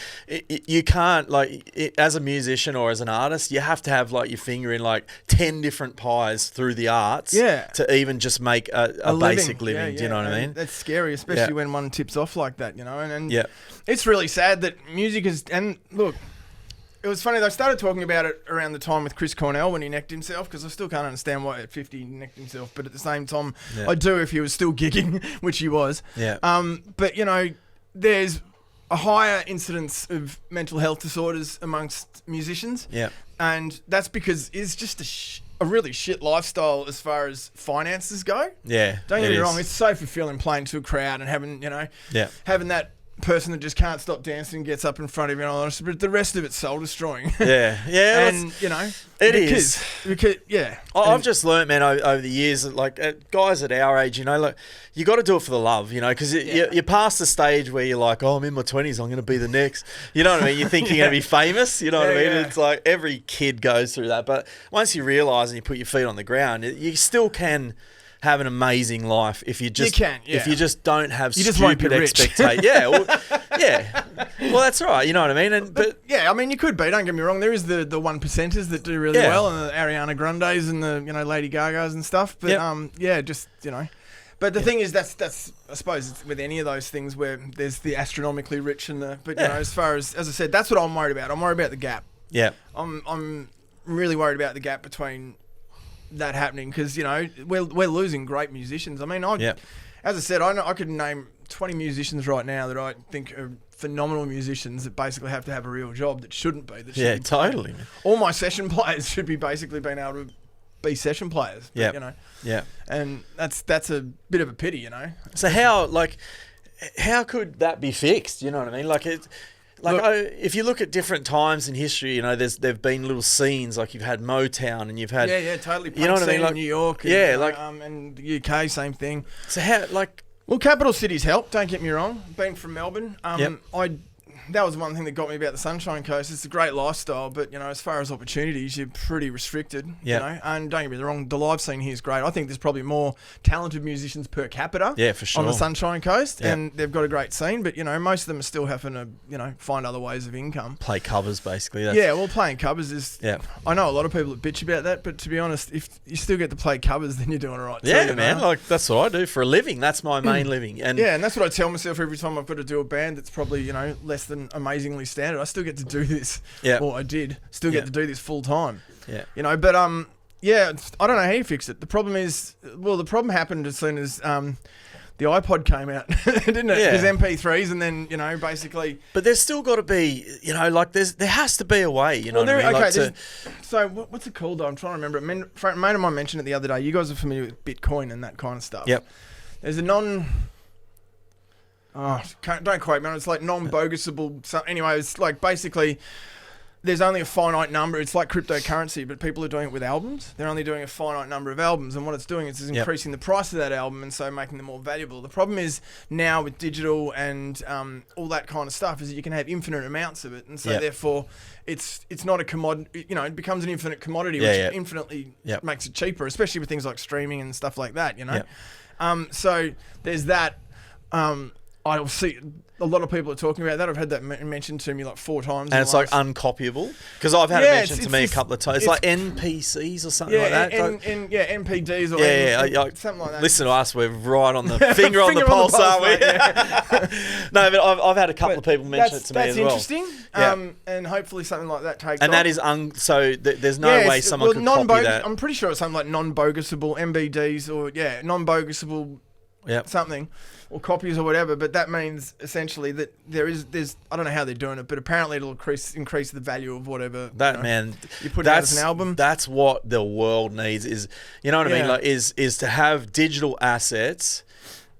You can't, like, as a musician or as an artist, you have to have, like, your finger in, like, 10 different pies through the arts to even just make a basic living. Do you know what I mean? That's scary, especially when one tips off like that, you know, and it's really sad that music is... And look... It was funny, they started talking about it around the time with Chris Cornell when he necked himself, because I still can't understand why at 50 he necked himself, but at the same time, I do if he was still gigging, which he was. Yeah. But, you know, there's a higher incidence of mental health disorders amongst musicians. Yeah. And that's because it's just a really shit lifestyle as far as finances go. Yeah. Don't get me wrong, it's so fulfilling playing to a crowd and having, you know, having that person that just can't stop dancing gets up in front of you and all that, but the rest of it's soul destroying. And you know, because I've just learnt, man, over the years, like, guys at our age, you know, like, you got to do it for the love, you know, because you're past the stage where you're like, oh, I'm in my 20s, I'm going to be the next, you know what I mean? You think you're going to be famous, you know what I mean? It's like every kid goes through that, but once you realise and you put your feet on the ground, you still can have an amazing life if you just if you just don't have stupid expectations. Well, that's right. You know what I mean? But I mean, you could be. Don't get me wrong. There is the one percenters that do really well, and the Ariana Grandes and the, you know, Lady Gagas and stuff. But just, you know. But the thing is, that's I suppose it's with any of those things where there's the astronomically rich and the. But you know, as far as I said, that's what I'm worried about. I'm worried about the gap. Yeah. I'm really worried about the gap between that happening, because, you know, we're losing great musicians. I mean, as I said, I could name 20 musicians right now that I think are phenomenal musicians that basically have to have a real job that shouldn't be. Totally. All my session players should be basically being able to be session players. Yeah. You know. Yeah. And that's a bit of a pity, you know. So how could that be fixed? You know what I mean? If you look at different times in history, you know, there've been little scenes, like you've had Motown and you've had totally. You know what I mean? Like New York, and the UK, same thing. So how well, capital cities help. Don't get me wrong. Being from Melbourne, that was one thing that got me about the Sunshine Coast. It's a great lifestyle, but, you know, as far as opportunities, you're pretty restricted. You know, and don't get me wrong, the live scene here is great. I think there's probably more talented musicians per capita. Yeah, for sure. On the Sunshine Coast, and they've got a great scene. But, you know, most of them are still having to, you know, find other ways of income. Play covers, basically. Playing covers is. Yeah. I know a lot of people that bitch about that, but to be honest, if you still get to play covers, then you're doing all right. Yeah, too, man. Like that's what I do for a living. That's my main living. And and that's what I tell myself every time I've got to do a band that's probably, you know, less than amazingly standard. I still get to do this. Yeah. Or I did. Still get to do this full time. Yeah. You know, but I don't know how you fix it. The problem happened as soon as the iPod came out, didn't it? Because MP3s and then, you know, basically. But there's still got to be, you know, like there has to be a way, you know what I mean? Okay, so what's it called though? I'm trying to remember it. A mate of mine mentioned it the other day. You guys are familiar with Bitcoin and that kind of stuff. Yep. There's a don't quote me on it. It's like non-bogus-able. So anyway, it's like basically there's only a finite number. It's like cryptocurrency, but people are doing it with albums. They're only doing a finite number of albums, and what it's doing is increasing the price of that album, and so making them more valuable. The problem is now with digital and all that kind of stuff is that you can have infinite amounts of it, and so therefore it's not a commodity. You know, it becomes an infinite commodity, which infinitely makes it cheaper, especially with things like streaming and stuff like that. You know, so there's that. I see a lot of people are talking about that. I've had that mentioned to me like 4 times. And it's like uncopyable? Because I've had it mentioned to me a couple of times. It's like NPCs or something like that. NPDs or something like that. Listen to us, we're right on the finger on the pulse, aren't we? No, but I've had a couple of people mention it to me as well. That's interesting. And hopefully something like that takes off. And that is, so there's no way someone could copy that. I'm pretty sure it's something like non-bogus-able MBDs or, non-bogus-able something. Or copies or whatever, but that means essentially that there's I don't know how they're doing it, but apparently it'll increase the value of whatever you put out as an album. That's what the world needs is, you know what I mean? Like is to have digital assets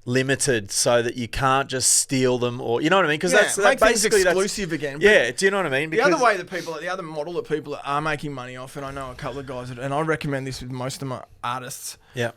limited so that you can't just steal them, or you know what I mean? Because that's basically exclusive again. Yeah, do you know what I mean? Because the other model that people are making money off, and I know a couple of guys, and I recommend this with most of my artists. Yeah,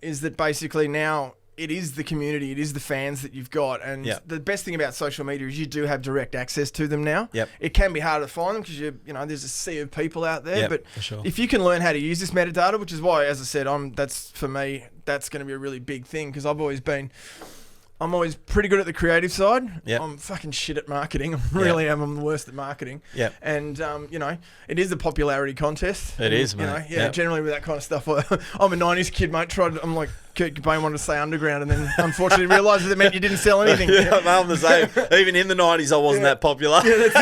is that basically now. It is the community, it is the fans that you've got, and the best thing about social media is you do have direct access to them now. Yep. It can be hard to find them because you know there's a sea of people out there, but if you can learn how to use this metadata, which is why, as I said, that's for me, that's going to be a really big thing because I'm always pretty good at the creative side. Yep. I'm fucking shit at marketing. I really am. I'm the worst at marketing. Yep. And, you know, it is a popularity contest. It is, mate. You know, generally with that kind of stuff. I'm a 90s kid, mate. I'm like, Kurt Cobain wanted to say underground and then unfortunately realised that it meant you didn't sell anything. I'm the same. Even in the 90s, I wasn't that popular. Yeah, that's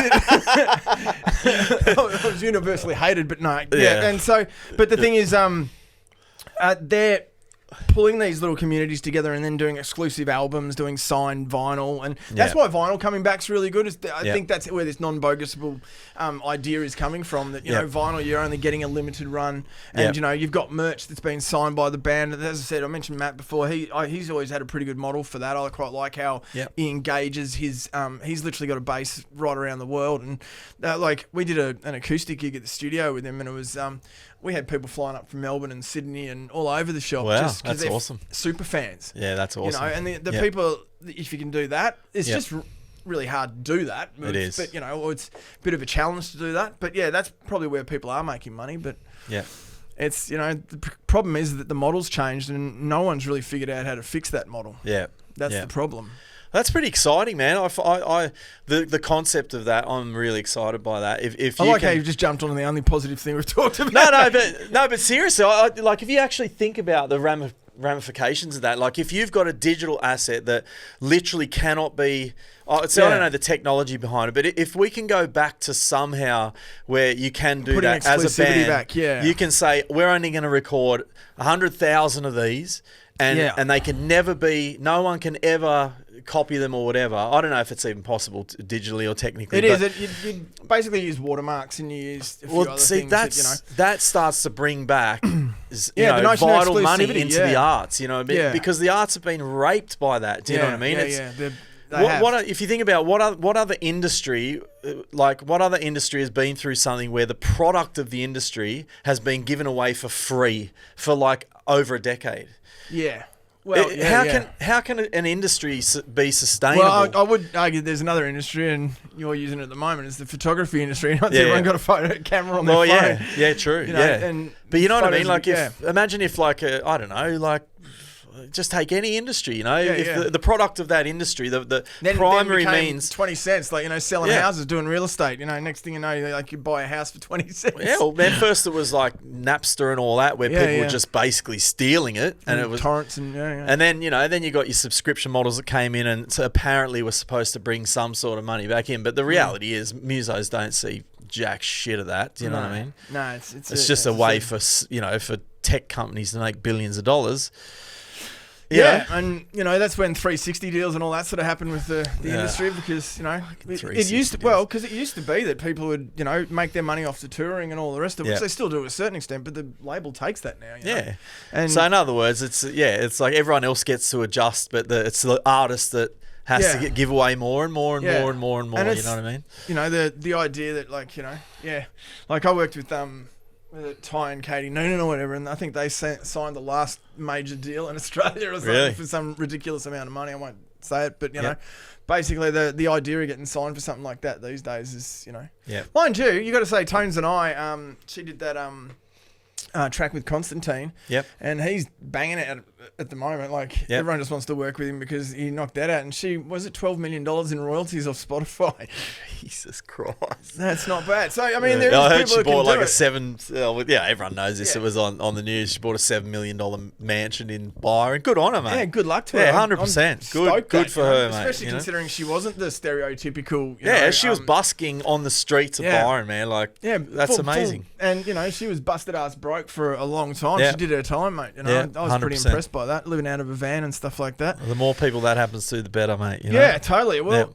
it. I was universally hated, but no. Yeah. And so, but the thing is, they're pulling these little communities together and then doing exclusive albums, doing signed vinyl, and that's why vinyl coming back's really good. I think that's where this non-bogus-able idea is coming from. That you know, vinyl, you're only getting a limited run, and you know, you've got merch that's been signed by the band. And as I said, I mentioned Matt before. He's always had a pretty good model for that. I quite like how he engages his. He's literally got a base right around the world, and like we did an acoustic gig at the studio with him, and it was. We had people flying up from Melbourne and Sydney and all over the shop. Wow, just that's they're awesome. Super fans. Yeah, that's awesome. You know, and the people, if you can do that, it's just really hard to do that. It is. But, you know, it's a bit of a challenge to do that. But, yeah, that's probably where people are making money. But it's, you know, the problem is that the model's changed and no one's really figured out how to fix that model. Yeah. That's the problem. That's pretty exciting, man. The concept of that, I'm really excited by that. If I like how you've just jumped on the only positive thing we've talked about. But seriously, like if you actually think about the ramifications of that, like if you've got a digital asset that literally cannot be. I don't know the technology behind it, but if we can go back to somehow where you can do that as a band, you can say we're only going to record 100,000 of these, and they can never be. No one can ever copy them or whatever. I don't know if it's even possible digitally or technically. It is. You basically use watermarks and you use a few other things. That starts to bring back vital money into the arts, because the arts have been raped by that. Do you know what I mean? If you think about what other industry has been through something where the product of the industry has been given away for free for like over a decade? Yeah. Well, how can an industry be sustainable? Well, I would argue there's another industry, and you're using it at the moment. It's the photography industry. Everyone got a camera on their phone. Yeah, true. But you know what I mean? Like, imagine if, like, I don't know, like, just take any industry, if the product of that industry, the primary means 20 cents, like, selling houses, doing real estate, next thing you know, like, you buy a house for 20 cents. Yeah, well, man, first it was like Napster and all that, where people were just basically stealing it, and it was torrents and and then then you got your subscription models that came in and apparently were supposed to bring some sort of money back in, but the reality is musos don't see jack shit of that. Do you know what I mean? No, it's just a way for for tech companies to make billions of dollars. Yeah, and that's when 360 deals and all that sort of happened with the industry, because it used to be that people would make their money off the touring and all the rest of it, which they still do to a certain extent, but the label takes that now. And so in other words, it's like everyone else gets to adjust, but it's the artist that has to give away more and more and more and more and more. You know what I mean? The idea that like I worked with Ty and Katie Noonan or whatever, and I think they signed the last major deal in Australia or something for some ridiculous amount of money. I won't say it, but basically the idea of getting signed for something like that these days is mind you got to say, Tones and I, she did that track with Constantine, and he's banging it at the moment. Like everyone just wants to work with him because he knocked that out. And $12 million in royalties off Spotify. Jesus Christ, that's not bad. So I mean, I heard she bought like everyone knows this. It was on the news. She bought a $7 million mansion in Byron. Good on her, mate. Yeah, good luck to her. 100%. Good for her, mate. Especially considering she wasn't the stereotypical. She was busking on the streets of Byron, man. Like, that's amazing. And she was busted ass broke for a long time. She did her time, mate. I was pretty impressed by that, living out of a van and stuff like that. The more people that happens to, the better, mate. Yeah, totally. Well,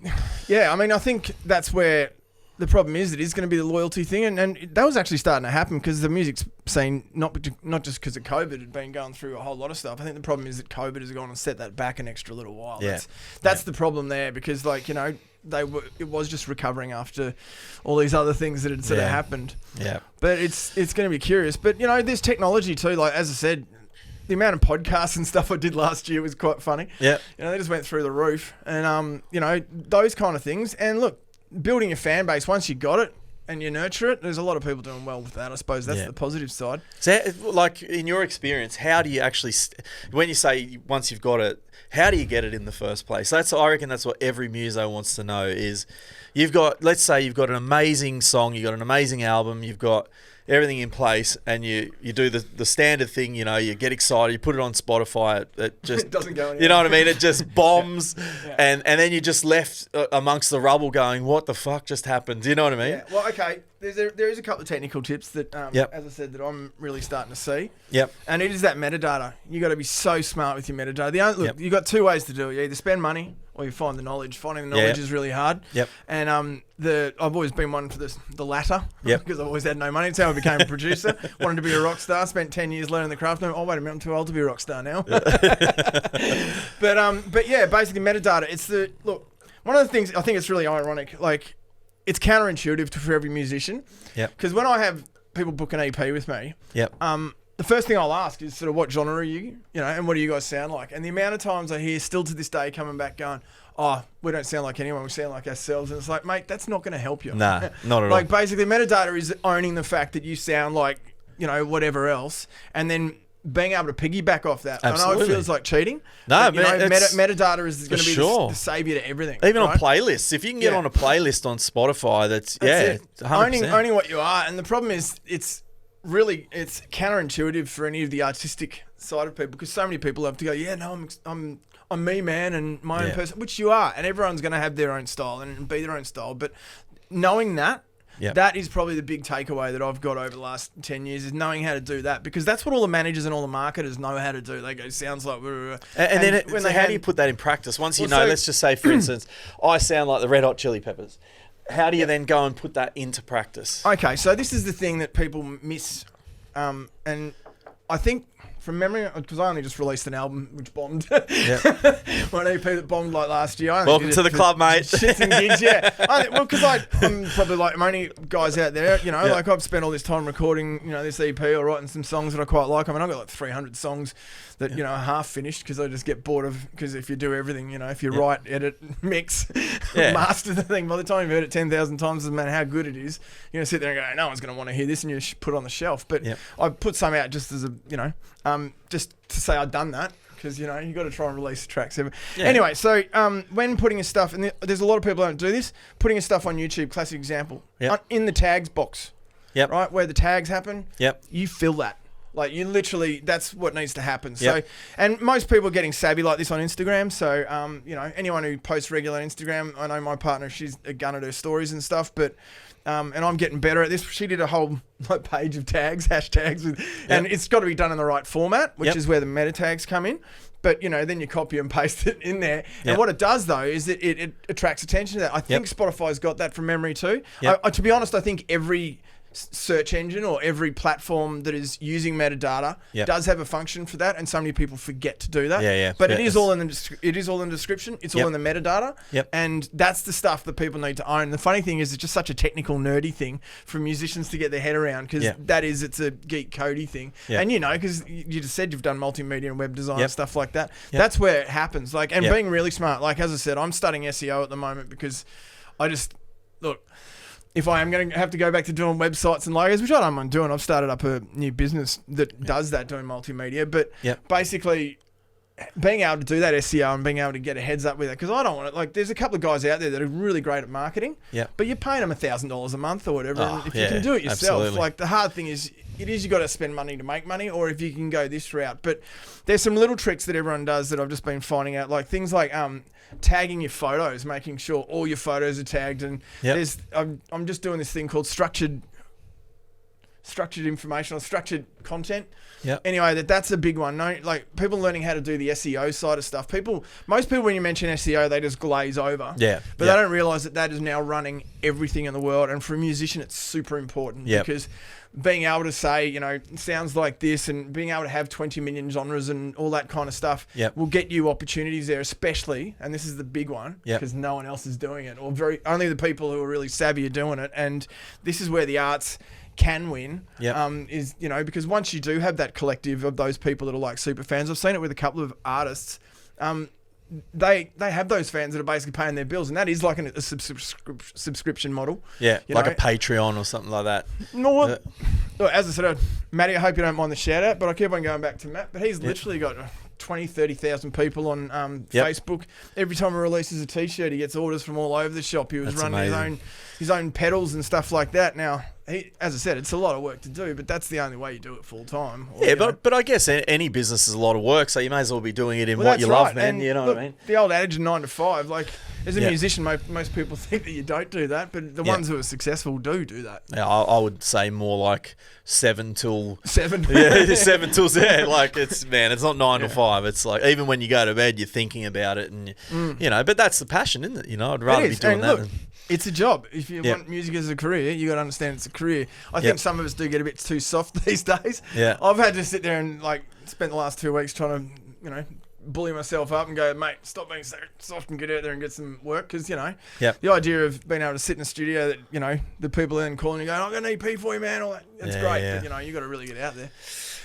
I mean, I think that's where the problem is. It is going to be the loyalty thing, and that was actually starting to happen because the music scene, not just because of COVID, had been going through a whole lot of stuff. I think the problem is that COVID has gone and set that back an extra little while. That's the problem there, because it was just recovering after all these other things that had sort of happened. Yeah. But it's going to be curious. But there's technology too. Like, as I said, the amount of podcasts and stuff I did last year was quite funny. Yeah. They just went through the roof, and those kind of things. And look, building a fan base, once you got it and you nurture it, there's a lot of people doing well with that. I suppose that's the positive side. So, like, in your experience, how do you actually, when you say once you've got it, how do you get it in the first place? I reckon that's what every muso wants to know is, let's say you've got an amazing song, you've got an amazing album, you've got everything in place, and you do the standard thing, you get excited, you put it on Spotify, it just it doesn't go anywhere. You know what I mean? It just bombs, and then you're just left amongst the rubble going, what the fuck just happened? Do you know what I mean? Yeah. Well, okay, there is a couple of technical tips that, as I said, that I'm really starting to see. Yep. And it is that metadata. You got to be so smart with your metadata. You've got two ways to do it. You either spend money or you find the knowledge. Finding the knowledge is really hard. Yep. And I've always been one for the latter. Yep. Because I've always had no money. That's how I became a producer. Wanted to be a rock star. Spent 10 years learning the craft. Oh, wait a minute, I'm too old to be a rock star now. But yeah, basically metadata. One of the things I think it's really ironic. Like, it's counterintuitive for every musician. Yep. Because when I have people book an EP with me, the first thing I'll ask is sort of, what genre are you? And what do you guys sound like? And the amount of times I hear still to this day coming back going, oh, we don't sound like anyone, we sound like ourselves. And it's like, mate, that's not going to help you. Nah, not at all. Like, basically, metadata is owning the fact that you sound like, whatever else, and then being able to piggyback off that. Absolutely. I know it feels like cheating. No, but, metadata is going to be the savior to everything. Even on playlists. If you can get on a playlist on Spotify, that's 100%. Owning what you are. And the problem is, it's counterintuitive for any of the artistic side of people, because so many people have to go, I'm me, man, and my own person, which you are, and everyone's going to have their own style and be their own style. But knowing that, that is probably the big takeaway that I've got over the last 10 years, is knowing how to do that, because that's what all the managers and all the marketers know how to do. They go, sounds like... How do you put that in practice? Once let's just say, for instance, I sound like the Red Hot Chili Peppers. How do you then go and put that into practice? Okay, so this is the thing that people miss, and I think from memory, because I only just released an album which bombed. One EP that bombed like last year. Welcome to the club, mate. Shits and gigs, yeah. Because I'm probably like only guys out there, you know, like I've spent all this time recording, you know, this EP or writing some songs that I quite like. I mean, I've got like 300 songs that, you know, are half finished because I just get bored of, because if you do everything, you know, if you write, edit, mix, master the thing, by the time you've heard it 10,000 times, doesn't matter how good it is, you're going to sit there and go, no one's going to want to hear this, and you just put it on the shelf. But I put some out just as a, you know, just to say I'd done that, because, you know, you got to try and release tracks. Anyway, so when putting your stuff, and there's a lot of people who don't do this, putting your stuff on YouTube, classic example, in the tags box, right, where the tags happen, you fill that. Like, you literally, that's what needs to happen. So, and most people are getting savvy like this on Instagram. So, you know, anyone who posts regular on Instagram, I know my partner, she's a gun at her stories and stuff, but, and I'm getting better at this. She did a whole page of tags, hashtags, and it's got to be done in the right format, which is where the meta tags come in. But, you know, then you copy and paste it in there. And what it does, though, is that it attracts attention to that. I think Spotify's got that from memory too. To be honest, I think every search engine or every platform that is using metadata does have a function for that, and so many people forget to do that. But it is all in the description. It's all in the metadata, and that's the stuff that people need to own. The funny thing is, it's just such a technical, nerdy thing for musicians to get their head around, because it's a geek codey thing. And you know, because you just said you've done multimedia and web design and stuff like that. That's where it happens. Like, and being really smart. Like, as I said, I'm studying SEO at the moment because I just look. If I am going to have to go back to doing websites and logos, which I don't mind doing, I've started up a new business that does that, doing multimedia. But basically, being able to do that SEO and being able to get a heads up with it, because I don't want it. Like, there's a couple of guys out there that are really great at marketing, but you're paying them $1,000 a month or whatever. And if you can do it yourself, like, the hard thing is, you got to spend money to make money, or if you can go this route. But there's some little tricks that everyone does that I've just been finding out, like things like tagging your photos, making sure all your photos are tagged. And I'm just doing this thing called structured information or structured content. Anyway, that's a big one. No, like, people learning how to do the SEO side of stuff. Most people, when you mention SEO, they just glaze over. But they don't realize that is now running everything in the world. And for a musician, it's super important because being able to say, you know, it sounds like this, and being able to have 20 million genres and all that kind of stuff will get you opportunities there, especially, and this is the big one, because no one else is doing it, or only the people who are really savvy are doing it. And this is where the arts can win, is, you know, because once you do have that collective of those people that are like super fans, I've seen it with a couple of artists, they have those fans that are basically paying their bills, and that is like a subscription model. Like a Patreon or something like that. No, as I said, Matty, I hope you don't mind the shout out, but I keep on going back to Matt, but he's literally got 20, 30,000 people on Facebook. Every time he releases a t-shirt, he gets orders from all over the shop. He was running his own pedals and stuff like that. Now, as I said, it's a lot of work to do, but that's the only way you do it full time. But I guess any business is a lot of work, so you may as well be doing it in what you love, man. And you know what I mean? The old adage of 9 to 5, like, as a musician, most people think that you don't do that, but the ones who are successful do that. Yeah, I would say more like 7 till 7. 7 till like, it's not 9 to 5. It's like, even when you go to bed, you're thinking about it, and you know. But that's the passion, isn't it? You know, I'd rather be doing that. It's a job. If you want music as a career, you got to understand it's a career. I think some of us do get a bit too soft these days. I've had to sit there and like spent the last 2 weeks trying to, you know, bully myself up and go, mate, stop being so soft and get out there and get some work. Because, you know, the idea of being able to sit in a studio that, you know, the people then calling you going, I've got an EP for you, man. All that's great. But, you know, you got to really get out there.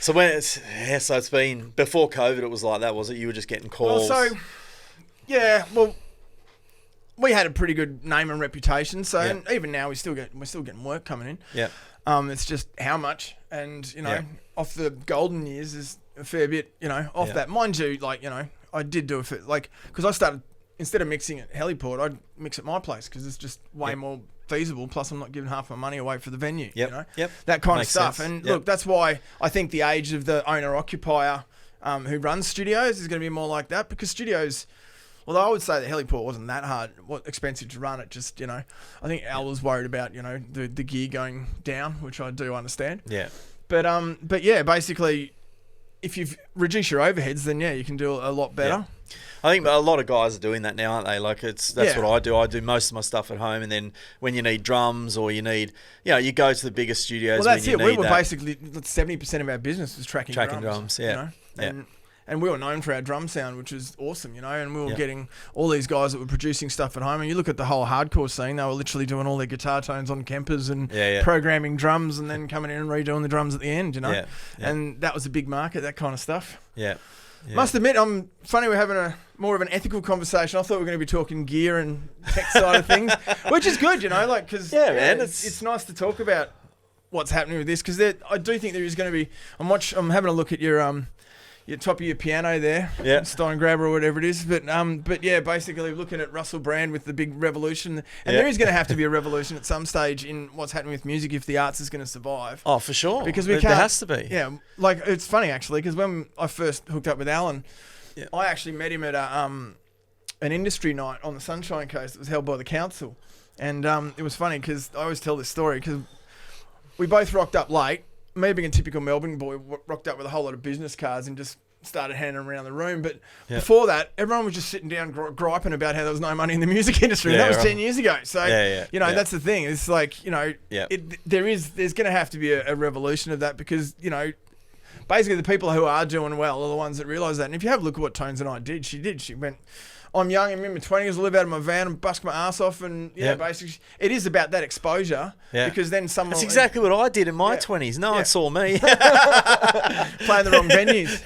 So so it's been before COVID. It was like that, was it? You were just getting calls. Well, we had a pretty good name and reputation. So and even now we're still getting work coming in. It's just how much, and you know, off the golden years is a fair bit. You know, off that, mind you, like, you know, I did do it like, because I started, instead of mixing at Heliport, I'd mix at my place because it's just way more feasible. Plus, I'm not giving half my money away for the venue. You know, that kind of stuff. Sense. And look, that's why I think the age of the owner occupier who runs studios is going to be more like that, because studios. Although I would say that Heliport wasn't that hard, expensive to run. It just, you know, I think Al was worried about, you know, the gear going down, which I do understand. But yeah, basically, if you reduce your overheads, then you can do a lot better. Yeah. I think a lot of guys are doing that now, aren't they? Like that's what I do. I do most of my stuff at home, and then when you need drums or you need, you go to the bigger studios. Well, that's it. We were basically 70% of our business was tracking drums. Yeah. And we were known for our drum sound, which is awesome, and we were getting all these guys that were producing stuff at home. And you look at the whole hardcore scene, they were literally doing all their guitar tones on Kempers and programming drums and then coming in and redoing the drums at the end, Yeah. And that was a big market, that kind of stuff. Yeah. Must admit, funny we're having more of an ethical conversation. I thought we were going to be talking gear and tech side of things, which is good, because man, it's nice to talk about what's happening with this, because I do think there is going to be. I'm having a look at your top of your piano there, Stein Grabber or whatever it is. But basically looking at Russell Brand with the big revolution, and there is going to have to be a revolution at some stage in what's happening with music if the arts is going to survive. Oh, for sure. Because there has to be. Yeah, like it's funny actually, because when I first hooked up with Alan, I actually met him at an industry night on the Sunshine Coast that was held by the council, and it was funny because I always tell this story because we both rocked up late. Me being a typical Melbourne boy, rocked up with a whole lot of business cards and just started handing them around the room. But before that, everyone was just sitting down griping about how there was no money in the music industry. And that was 10 years ago. So, that's the thing. It's like, there's going to have to be a revolution of that because, basically the people who are doing well are the ones that realise that. And if you have a look at what Tones and I did, she went... I'm young, I'm in my 20s, I live out of my van and bust my ass off, and basically it is about that exposure because then someone... That's exactly what I did in my 20s. No one saw me. Playing the wrong venues.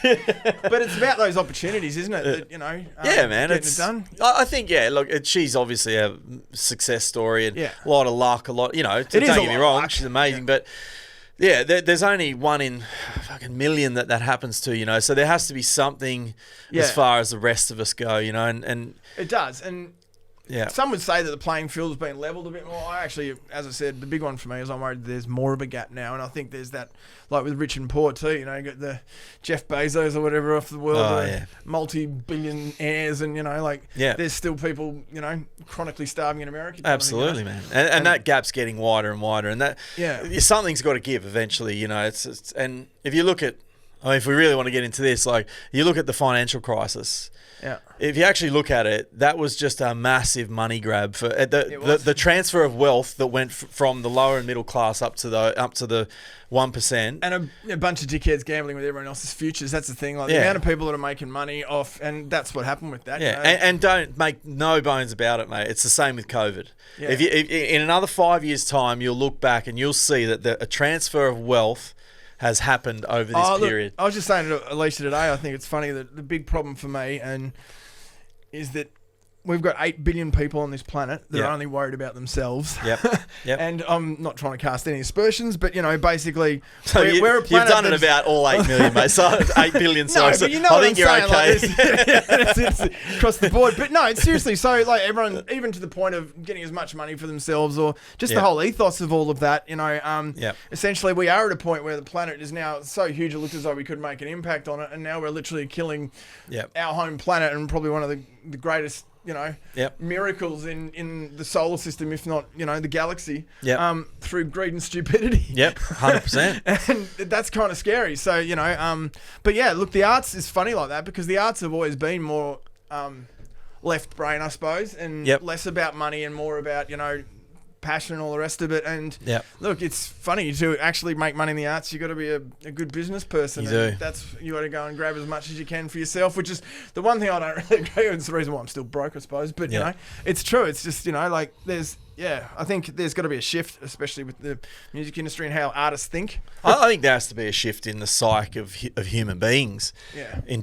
But it's about those opportunities, isn't it? That, man. Getting it done. I think, look, she's obviously a success story and a lot of luck, don't get me wrong, she's amazing, but... Yeah, there's only one in fucking million that happens to, so there has to be something as far as the rest of us go, and it does, and some would say that the playing field has been leveled a bit more. I actually, as I said, the big one for me is I'm worried there's more of a gap now, and I think there's that, like with rich and poor too, you got the Jeff Bezos or whatever off the world, multi-billionaires, and there's still people, chronically starving in America. Absolutely, man, and that gap's getting wider and wider, and that something's got to give eventually, it's and if you look at, if we really want to get into this, like you look at the financial crisis. Yeah. If you actually look at it, that was just a massive money grab for the transfer of wealth that went from the lower and middle class up to the 1%, and a bunch of dickheads gambling with everyone else's futures. That's the thing. Like the amount of people that are making money off, and that's what happened with that. Yeah, and don't make no bones about it, mate. It's the same with COVID. Yeah. If in another 5 years' time, you'll look back and you'll see that a transfer of wealth has happened over this period. Look, I was just saying to Alicia today, I think it's funny that the big problem for me is that we've got 8 billion people on this planet that are only worried about themselves. Yep. And I'm not trying to cast any aspersions, but, basically, so we're a planet. You've done it about all 8 million, mate. So 8 billion, sorry. No, but I think you're okay. It's across the board. But no, seriously, so like everyone, even to the point of getting as much money for themselves or just the whole ethos of all of that, essentially we are at a point where the planet is now so huge it looked as though we could make an impact on it, and now we're literally killing our home planet and probably one of the greatest miracles in the solar system, if not, the galaxy, through greed and stupidity. 100%. And that's kind of scary. So, but yeah, look, the arts is funny like that because the arts have always been more left brain, I suppose, and less about money and more about, passion and all the rest of it. And look, it's funny to actually make money in the arts. You got to be a good business person. You got to go and grab as much as you can for yourself, which is the one thing I don't really agree with. It's the reason why I'm still broke, I suppose. But it's true. It's just like there's. Yeah, I think there's got to be a shift, especially with the music industry and how artists think. I think there has to be a shift in the psyche of human beings. Yeah. I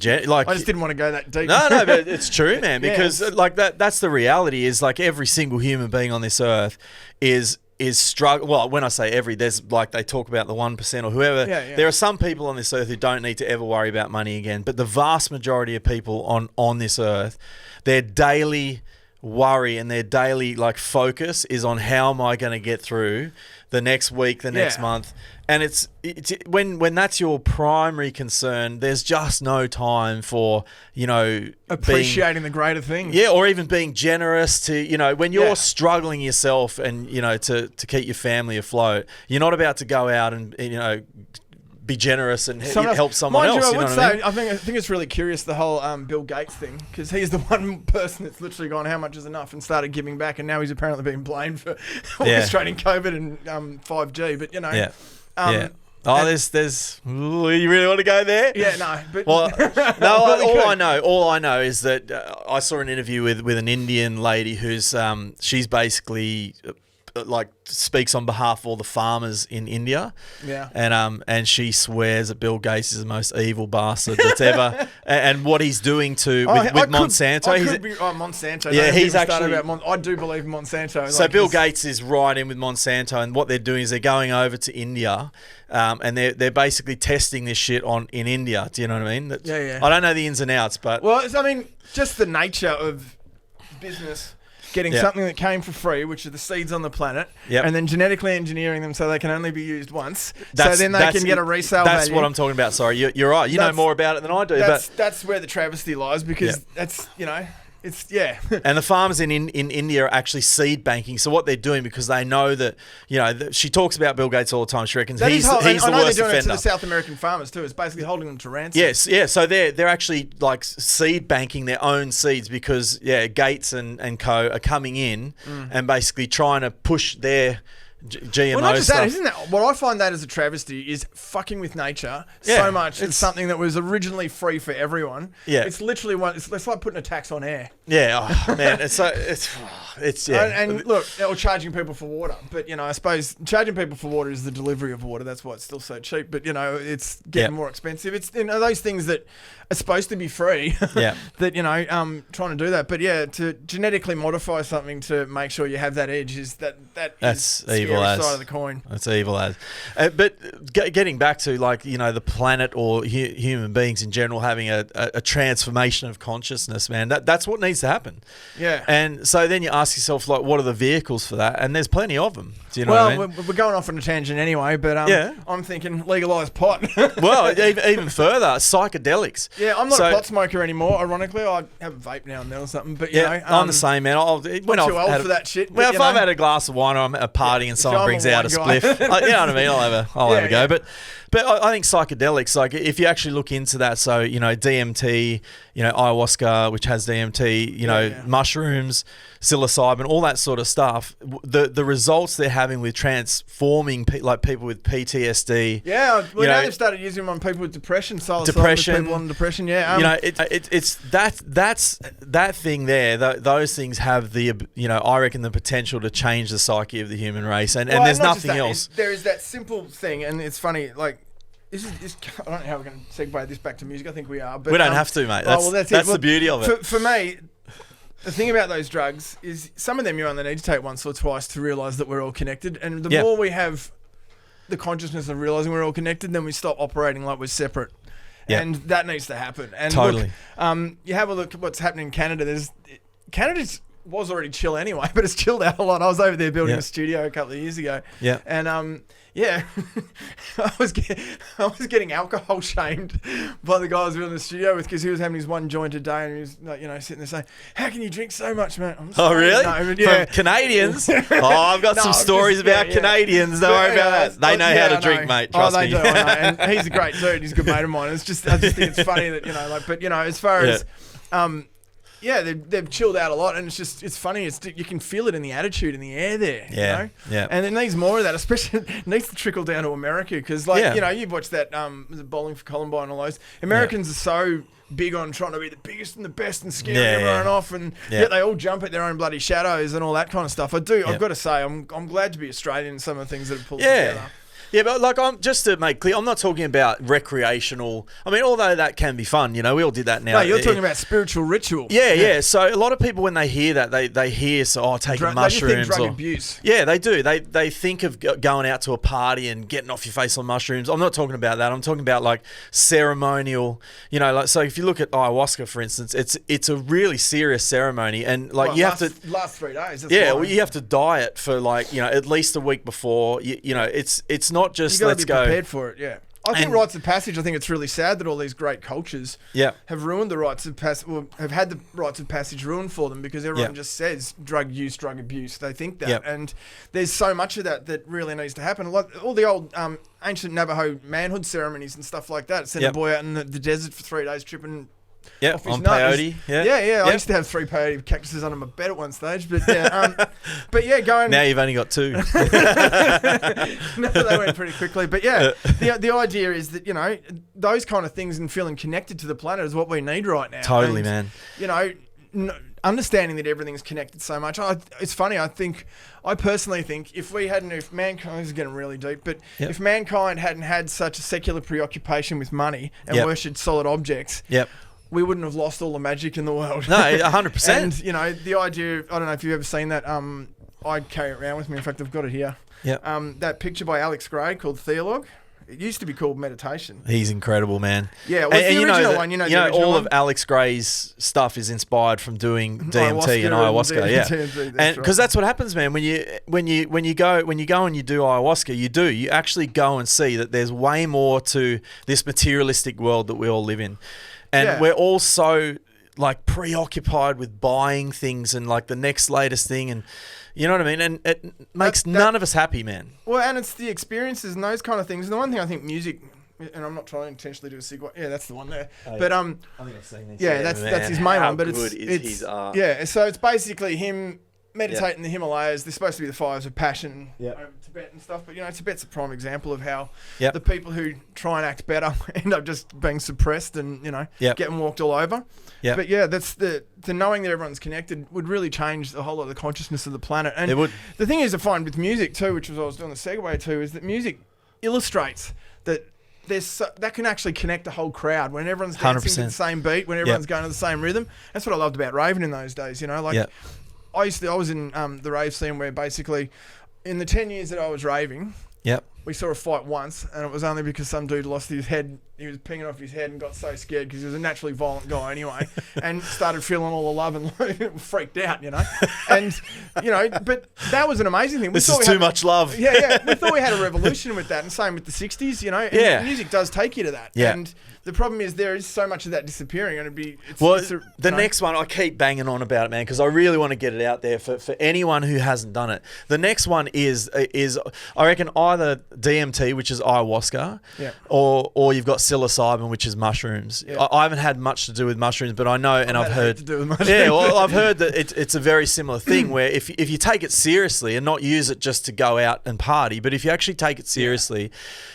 just didn't want to go that deep. No, but it's true, man. Because that's the reality. Is like every single human being on this earth is struggle. Well, when I say every, there's like they talk about the 1% or whoever. There are some people on this earth who don't need to ever worry about money again. But the vast majority of people on this earth, their daily worry and their daily focus is on how am I going to get through the next week, the next month, and it's when that's your primary concern, there's just no time for appreciating the greater things, or even being generous to when you're struggling yourself and to keep your family afloat. You're not about to go out and be generous and help someone else. I would say, I think it's really curious, the whole Bill Gates thing, because he's the one person that's literally gone, how much is enough, and started giving back, and now he's apparently being blamed for orchestrating COVID and 5G. But you really want to go there? Yeah, no. But all I know is that I saw an interview with an Indian lady who's she's basically like speaks on behalf of all the farmers in India. Yeah. And she swears that Bill Gates is the most evil bastard that's ever and what he's doing with Monsanto. Monsanto. Yeah, he's actually I do believe in Monsanto. So Bill Gates is right in with Monsanto, and what they're doing is they're going over to India, and they're basically testing this shit in India. Do you know what I mean? Yeah. I don't know the ins and outs, but just the nature of business. Getting something that came for free, which are the seeds on the planet, and then genetically engineering them so they can only be used once, so then they can get a resale value. That's what I'm talking about. Sorry, you're right. You know more about it than I do. That's where the travesty lies, because that's, it's And the farmers in India are actually seed banking. So what they're doing, because they know that, she talks about Bill Gates all the time. She reckons he's the worst offender. I know they're doing it to the South American farmers too. It's basically holding them to ransom. Yes, yeah. So they're actually like seed banking their own seeds, because Gates and co are coming in and basically trying to push their GMO well, not just stuff. that, isn't that what I find that as a travesty is fucking with nature so much. It's something that was originally free for everyone. Yeah, it's literally it's like putting a tax on air. Yeah, man, it's and look, or charging people for water. But I suppose charging people for water is the delivery of water. That's why it's still so cheap. But it's getting more expensive. It's those things that are supposed to be free. Yeah. That trying to do that. But to genetically modify something to make sure you have that edge is that's evil. Side of the coin. That's evil as. But getting back to the planet or human beings in general having a transformation of consciousness, man, that's what needs to happen. Yeah. And so then you ask yourself, what are the vehicles for that? And there's plenty of them. Do you know what I mean? We're going off on a tangent anyway, but I'm thinking legalised pot. Well, even further, psychedelics. Yeah, I'm not a pot smoker anymore. Ironically, I have a vape now and then or something. But I'm the same, man. I'm too old for that shit. Well, if I've had a glass of wine or I'm at a party and someone brings out a spliff, you know what I mean? I'll have a go. But I think psychedelics, like if you actually look into that, so DMT, ayahuasca, which has DMT, mushrooms, psilocybin, all that sort of stuff. The results they're having with transforming people with PTSD. Yeah, now they've started using them on people with depression. People on depression. Yeah, it's that thing there. Those things have the I reckon the potential to change the psyche of the human race, and there's nothing else. There is that simple thing, and it's funny, like. This I don't know how we're going to segue this back to music. I think we are. But, we don't have to, mate. That's the beauty of it. For me, the thing about those drugs is some of them you only need to take once or twice to realise that we're all connected. And the more we have the consciousness of realising we're all connected, then we stop operating like we're separate. Yep. And that needs to happen. And totally. Look, you have a look at what's happening in Canada. Canada was already chill anyway, but it's chilled out a lot. I was over there building a studio a couple of years ago. Yeah. And I was getting alcohol shamed by the guy I was in the studio with, because he was having his one joint a day and he was like, sitting there saying, "How can you drink so much, man?" Oh, really? From Canadians? I've got some stories about Canadians. Don't worry about that. They know how to drink, mate. Trust me. They do. I know. And he's a great dude. He's a good mate of mine. I just think it's funny that as far as they've chilled out a lot, and it's funny. You can feel it in the attitude in the air there. Yeah, yeah. And it needs more of that, especially it needs to trickle down to America, because you've watched that was it Bowling for Columbine and all those. Americans are so big on trying to be the biggest and the best and scaring everyone off, and yet they all jump at their own bloody shadows and all that kind of stuff. I've got to say, I'm glad to be Australian in some of the things that have pulled together. Yeah, but just to make clear, I'm not talking about recreational. I mean, although that can be fun, we all did that now. No, you're talking about spiritual ritual. Yeah. So a lot of people, when they hear that, they hear taking mushrooms. They think drug abuse. Yeah, they do. They think of going out to a party and getting off your face on mushrooms. I'm not talking about that. I'm talking about like ceremonial. So if you look at ayahuasca, for instance, it's a really serious ceremony, and you have to last 3 days. You have to diet for at least a week before. It's not just you let's go. Prepared for it, yeah. I think rites of passage, I think it's really sad that all these great cultures Yeah. have ruined the rites of passage, or have had the rites of passage ruined for them because everyone just says drug use, drug abuse. They think that. And there's so much of that really needs to happen. Like all the old ancient Navajo manhood ceremonies and stuff like that. Send a boy out in the desert for 3 days tripping off his on nut. peyote. I used to have 3 peyote cactuses under my bed at one stage, but going. Now you've only got 2. No, they went pretty quickly, but the idea is that those kind of things and feeling connected to the planet is what we need right now. Totally, and, man. Understanding that everything's connected so much. It's funny. I personally think if mankind, this is getting really deep, but if mankind hadn't had such a secular preoccupation with money and worshipped solid objects. We wouldn't have lost all the magic in the world. No, 100%. And, the idea, I don't know if you've ever seen that, I carry it around with me. In fact, I've got it here. That picture by Alex Gray called Theologue. It used to be called Meditation. He's incredible, man. Yeah, well, the original one. All of Alex Gray's stuff is inspired from doing DMT and ayahuasca. And because that's what happens, man. When you go and you do ayahuasca, you actually go and see that there's way more to this materialistic world that we all live in. And we're all so like preoccupied with buying things and like the next latest thing, and you know what I mean? And it makes none of us happy, man. Well, and it's the experiences and those kind of things. And the one thing I think music, and I'm not trying to intentionally do a segue. Yeah, that's the one there. But I think I've seen this. Yeah, that's his main one. But it's his art. Yeah, so it's basically him meditating in the Himalayas. They're supposed to be the fires of passion. Tibet and stuff, but Tibet's a prime example of how the people who try and act better end up just being suppressed and getting walked all over. But that's the knowing that everyone's connected would really change a whole lot of the consciousness of the planet. And it would. The thing is, I find with music too, which was what I was doing the segue to, is that music illustrates that that can actually connect a whole crowd when everyone's dancing to the same beat, when everyone's going to the same rhythm. That's what I loved about raving in those days. I was in the rave scene where basically, in the 10 years that I was raving, we saw a fight once, and it was only because some dude lost his head. He was pinging off his head and got so scared because he was a naturally violent guy anyway, and started feeling all the love and freaked out, And, but that was an amazing thing. This is too much love. We thought we had a revolution with that, and same with the 60s, and music does take you to that. And the problem is there is so much of that disappearing, and the next one, I keep banging on about it, man, because I really want to get it out there for anyone who hasn't done it. The next one is I reckon either DMT, which is ayahuasca, or you've got psilocybin, which is mushrooms. I haven't had much to do with mushrooms, but I know, and I've heard to do with mushrooms. I've heard that it's a very similar thing where if you take it seriously and not use it just to go out and party, but if you actually take it seriously,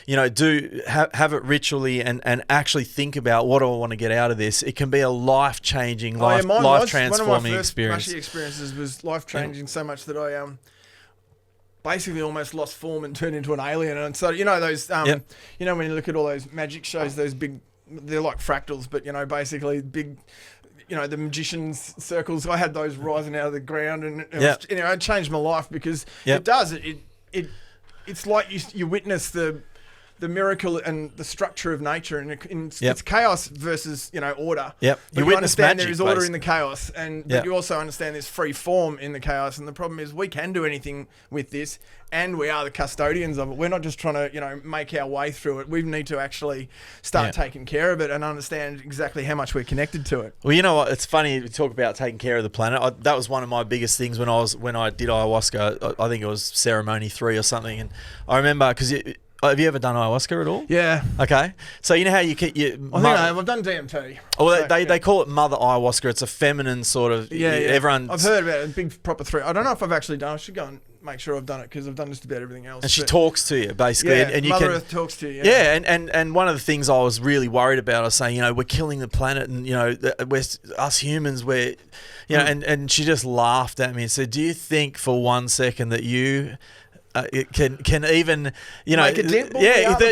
have it ritually and actually think about what do I want to get out of this. It can be a life-changing, life-transforming one of my experience. Mushy experiences was life-changing so much that I basically almost lost form and turned into an alien. And so those when you look at all those magic shows, those big, they're like fractals, but basically big, the magician's circles. I had those rising out of the ground, and it changed my life because it does it's like you witness the miracle and the structure of nature, and it's chaos versus order. But you witness understand magic, there is order basically in the chaos, but you also understand there's free form in the chaos. And the problem is we can do anything with this, and we are the custodians of it. We're not just trying to make our way through it. We need to actually start taking care of it and understand exactly how much we're connected to it. Well, you know what? It's funny we talk about taking care of the planet. That was one of my biggest things when I did ayahuasca. I think it was ceremony 3 or something, and I remember because. Have you ever done ayahuasca at all? Yeah. Okay. So you know how you keep I've done DMT. Well, they call it mother ayahuasca. It's a feminine sort of. Everyone. I've heard about it. A big proper 3. I don't know if I've actually done it. I should go and make sure I've done it because I've done just about everything else. And she talks to you basically, and you Mother can. Earth talks to you. Yeah, and one of the things I was really worried about, I was saying, we're killing the planet, and we're us humans, and she just laughed at me and said, "Do you think for 1 second that you?" It can even make a dent.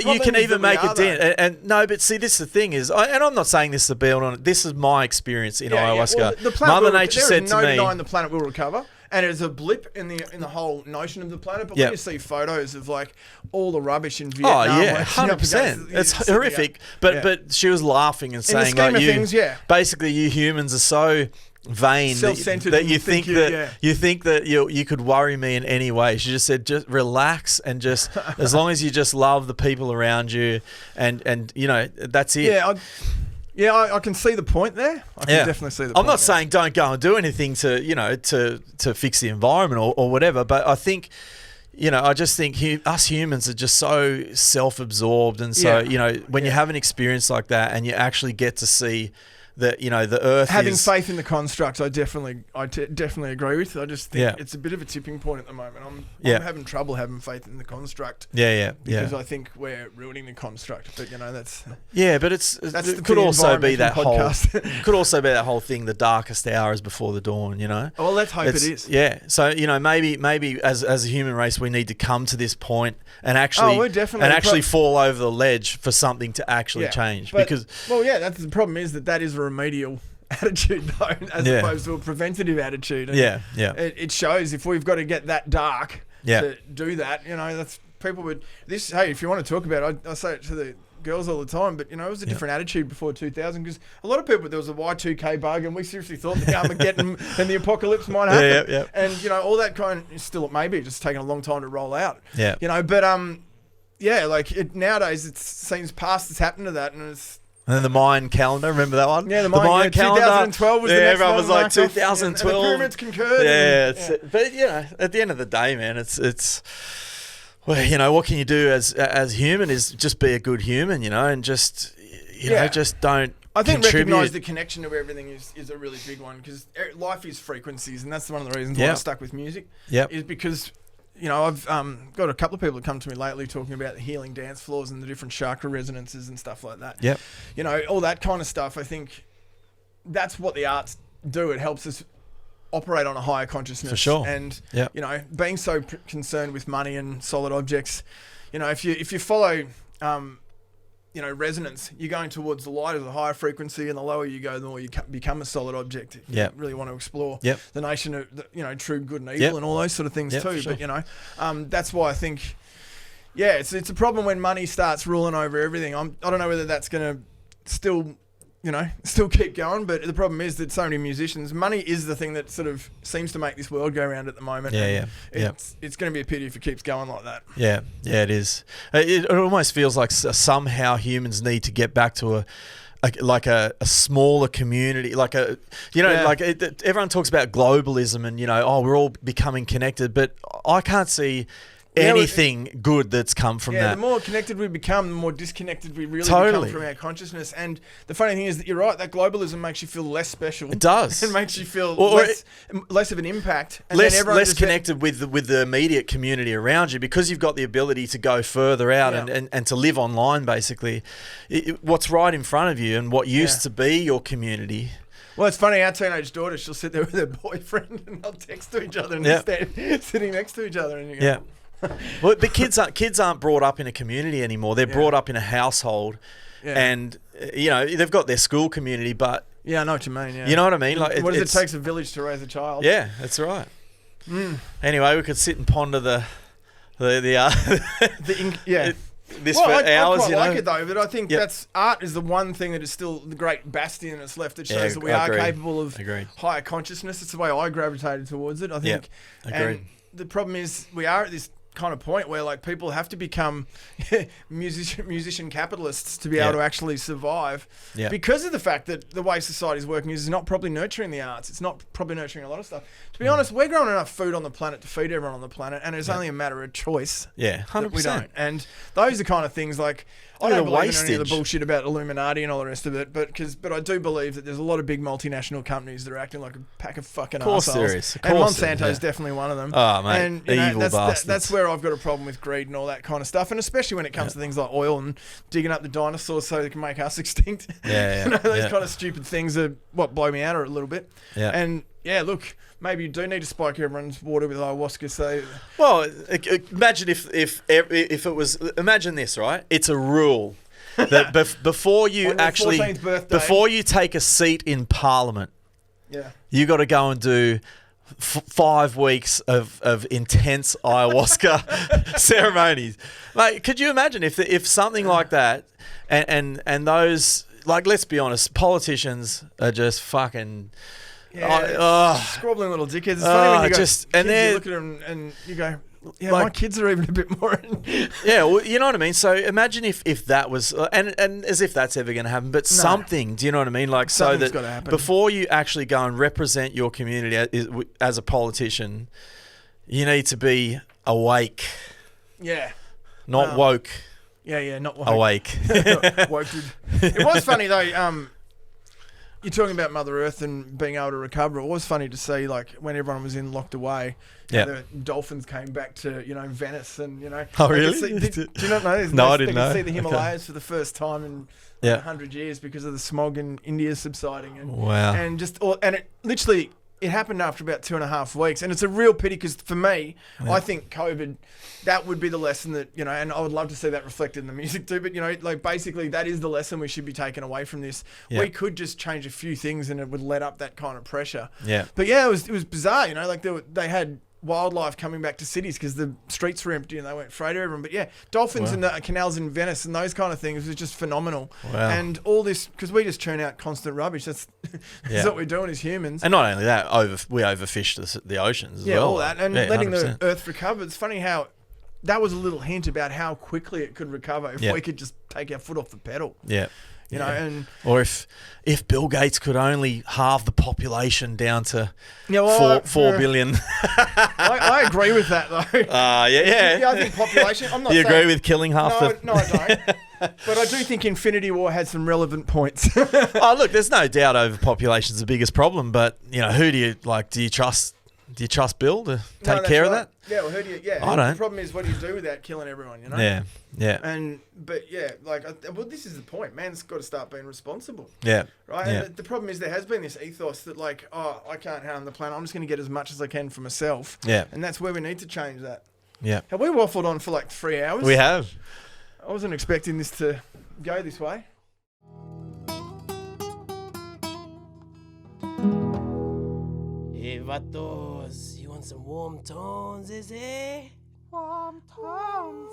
You can even make a dent. And no, but see, this is the thing is, and I'm not saying this to build on it. This is my experience in ayahuasca. Well, Mother Nature said to me, "No denying the planet will recover." and it's a blip in the whole notion of the planet. But when you see photos of like all the rubbish in Vietnam, 100%, it's horrific. But she was laughing and saying, like, basically, you humans are so vain that you think that you could worry me in any way. She just said, just relax and just as long as you just love the people around you, and you know, that's it. I can see the point there. I can definitely see the point. I'm not saying don't go and do anything to fix the environment or whatever, but I think, you know, I just think us humans are just so self-absorbed, and so you know, when you have an experience like that and you actually get to see that, you know, the Earth having faith in the construct, I definitely agree with. I just think it's a bit of a tipping point at the moment. I'm having trouble having faith in the construct. Because I think we're ruining the construct. But you know, but it could also be that whole thing. The darkest hour is before the dawn. You know. Well, let's hope it is. Yeah. So you know, maybe as a human race, we need to come to this point and actually fall over the ledge for something to actually change. That's the problem. Is that is a remedial attitude though, as opposed to a preventative attitude. And it shows if we've got to get that dark to do that. You know, that's people would Hey, if you want to talk about it, I say it to the girls all the time, but you know, it was a different attitude before 2000, because a lot of people, there was a Y2K bug and we seriously thought the Armageddon and the apocalypse might happen. And you know, all that kind of still, it may be just taking a long time to roll out. You know, but like nowadays it seems past it's happened to that, and it's. And then the Mayan calendar, remember that one? Yeah, the Mayan calendar. 2012 was the next everyone was like 2012. And the pyramids concurred. But you know, at the end of the day, man, it's well, you know, what can you do as human is just be a good human, you know, and just just don't. I think recognise the connection to everything is a really big one, because life is frequencies, and that's one of the reasons why I stuck with music. Is because, you know, I've got a couple of people that come to me lately talking about the healing dance floors and the different chakra resonances and stuff like that. You know, all that kind of stuff. I think that's what the arts do. It helps us operate on a higher consciousness. For sure. And, you know, being so concerned with money and solid objects, you know, if you follow, you know, resonance, you're going towards the light of the higher frequency, and the lower you go, the more you become a solid object. If you really want to explore the nation of, you know, true good and evil and all those sort of things too. Sure. But, you know, that's why I think, it's a problem when money starts ruling over everything. I don't know whether that's going to still keep going, but the problem is that so many musicians, money is the thing that sort of seems to make this world go round at the moment. It's going to be a pity if it keeps going like that. It is. It almost feels like somehow humans need to get back to a smaller community, like everyone talks about globalism and, you know, we're all becoming connected, but I can't see anything good that's come from that. The more connected we become, the more disconnected we really become from our consciousness. And the funny thing is that you're right, that globalism makes you feel less special. It does. It makes you feel less of an impact. And less connected with the immediate community around you, because you've got the ability to go further out and to live online, basically. What's right in front of you and what used to be your community. Well, it's funny, our teenage daughter, she'll sit there with her boyfriend and they'll text to each other and they're sitting next to each other. And you go, well, but kids aren't brought up in a community anymore. They're brought up in a household, and you know, they've got their school community, but I know what you mean. You know what I mean? Like, it takes a village to raise a child. Yeah, that's right. Anyway, we could sit and ponder this for hours. I quite like it though, but I think that's art is the one thing that is still the great bastion that's left that shows that we are capable of higher consciousness. It's the way I gravitated towards it. I think. Agreed. And the problem is we are at this kind of point where like people have to become musician capitalists to be able to actually survive because of the fact that the way society is working is not probably nurturing the arts. It's not probably nurturing a lot of stuff. To be honest, we're growing enough food on the planet to feed everyone on the planet, and it's only a matter of choice. 100%. We don't. And those are kind of things like, I don't believe in any of the bullshit about Illuminati and all the rest of it, but I do believe that there's a lot of big multinational companies that are acting like a pack of fucking assholes. Of course there is. And Monsanto's definitely one of them. Oh, mate. And you know, evil bastards. That's where I've got a problem with greed and all that kind of stuff, and especially when it comes to things like oil and digging up the dinosaurs so they can make us extinct. You know, those kind of stupid things are what blow me out a little bit. And look, maybe you do need to spike everyone's water with ayahuasca. So, well, imagine if it was. Imagine this, right? It's a rule that before you before you take a seat in Parliament, you got to go and do 5 weeks of intense ayahuasca ceremonies. Like, could you imagine if something like that, and those, like, let's be honest, politicians are just fucking. Squabbling little dickheads. It's funny when you you look at them and you go, yeah, like, my kids are even a bit more. Yeah, well, you know what I mean. So imagine if that was, and as if that's ever going to happen, but something. Do you know what I mean? Like, something's so that gotta happen. Before you actually go and represent your community as a politician, you need to be awake. Yeah. Not woke. Yeah, not woke. Awake. Woke. It was funny though. You're talking about Mother Earth and being able to recover. It was funny to see, like, when everyone was locked away, the dolphins came back to, Venice and, Oh, really? Do you not know this? No, I didn't know. They could see the Himalayas for the first time in 100 years because of the smog in India subsiding. And, wow. And it literally, it happened after about 2.5 weeks. And it's a real pity because for me, I think COVID, that would be the lesson that, and I would love to see that reflected in the music too. But, like, basically that is the lesson we should be taking away from this. Yeah. We could just change a few things and it would let up that kind of pressure. Yeah. But yeah, it was bizarre, like they had wildlife coming back to cities because the streets were empty and they went free to everyone. But yeah, dolphins and the canals in Venice and those kind of things was just phenomenal. Wow. And all this, because we just churn out constant rubbish. That's what we're doing as humans. And not only that, we overfish the oceans as well. Yeah, all that. And letting 100%. the earth recover. It's funny how that was a little hint about how quickly it could recover if we could just take our foot off the pedal. Yeah. And or if Bill Gates could only halve the population down to 4 billion. I agree with that though. Yeah, I think population. I'm not. Do you agree with killing half the? No, I don't. But I do think Infinity War had some relevant points. Oh, look, there's no doubt overpopulation's the biggest problem, but who do you like? Do you trust Bill to take care of that? Yeah, well, who do you? Yeah, I don't. The problem is, what do you do without killing everyone? Yeah. Well, this is the point. Man's got to start being responsible. Yeah. Right. Yeah. And the problem is, there has been this ethos that, like, I can't harm the planet. I'm just going to get as much as I can for myself. Yeah. And that's where we need to change that. Yeah. Have we waffled on for like 3 hours? We have. I wasn't expecting this to go this way. Hey, vatos, you want some warm tones, is it? Warm tones.